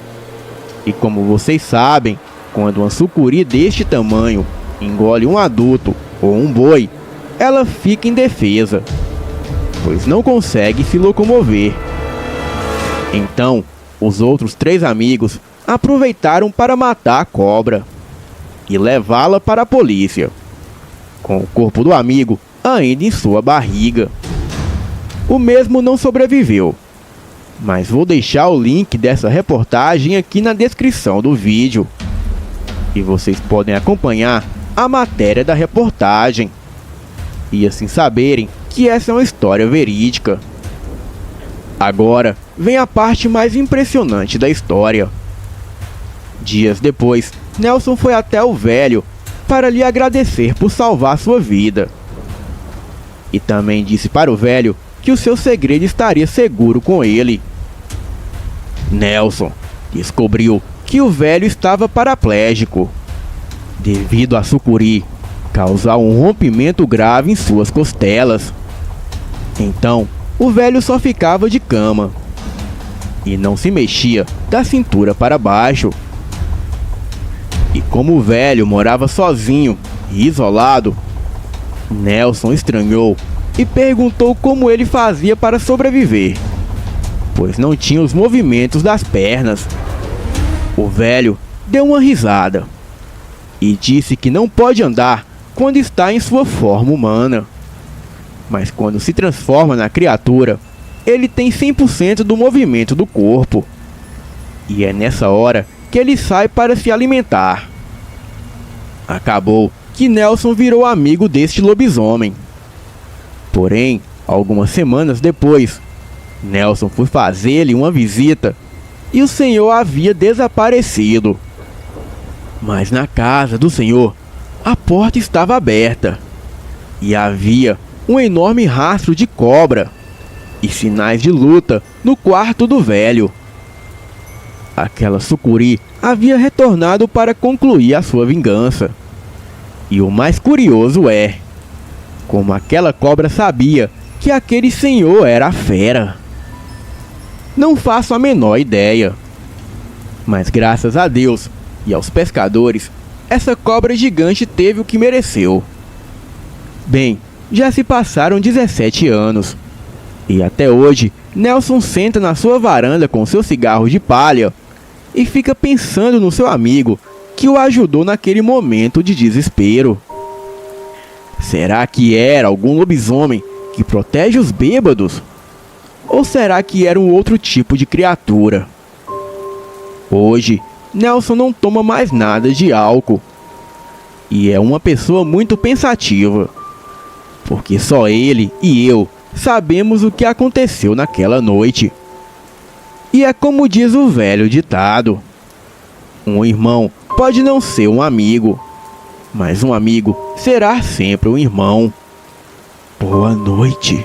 E como vocês sabem, quando uma sucuri deste tamanho engole um adulto ou um boi, ela fica indefesa, pois não consegue se locomover. Então, os outros 3 amigos aproveitaram para matar a cobra e levá-la para a polícia, com o corpo do amigo ainda em sua barriga. O mesmo não sobreviveu, mas vou deixar o link dessa reportagem aqui na descrição do vídeo, e vocês podem acompanhar a matéria da reportagem e assim saberem que essa é uma história verídica. Agora vem a parte mais impressionante da história. Dias depois, Nelson foi até o velho para lhe agradecer por salvar sua vida. E também disse para o velho que o seu segredo estaria seguro com ele. Nelson descobriu que o velho estava paraplégico, devido à sucuri causar um rompimento grave em suas costelas. Então, o velho só ficava de cama e não se mexia da cintura para baixo. E como o velho morava sozinho e isolado, Nelson estranhou e perguntou como ele fazia para sobreviver, pois não tinha os movimentos das pernas. O velho deu uma risada e disse que não pode andar quando está em sua forma humana, mas quando se transforma na criatura, ele tem 100% do movimento do corpo. E é nessa hora que ele sai para se alimentar. Acabou que Nelson virou amigo deste lobisomem. Porém, algumas semanas depois, Nelson foi fazer-lhe uma visita e o senhor havia desaparecido. Mas na casa do senhor, a porta estava aberta e havia um enorme rastro de cobra e sinais de luta no quarto do velho. Aquela sucuri havia retornado para concluir a sua vingança. E o mais curioso é como aquela cobra sabia que aquele senhor era a fera. Não faço a menor ideia, mas graças a Deus e aos pescadores, essa cobra gigante teve o que mereceu. Bem, já se passaram 17 anos e até hoje Nelson senta na sua varanda com seu cigarro de palha e fica pensando no seu amigo que o ajudou naquele momento de desespero. Será que era algum lobisomem que protege os bêbados? Ou será que era um outro tipo de criatura? Hoje, Nelson não toma mais nada de álcool e é uma pessoa muito pensativa, porque só ele e eu sabemos o que aconteceu naquela noite. E é como diz o velho ditado: um irmão pode não ser um amigo, mas um amigo será sempre um irmão. Boa noite.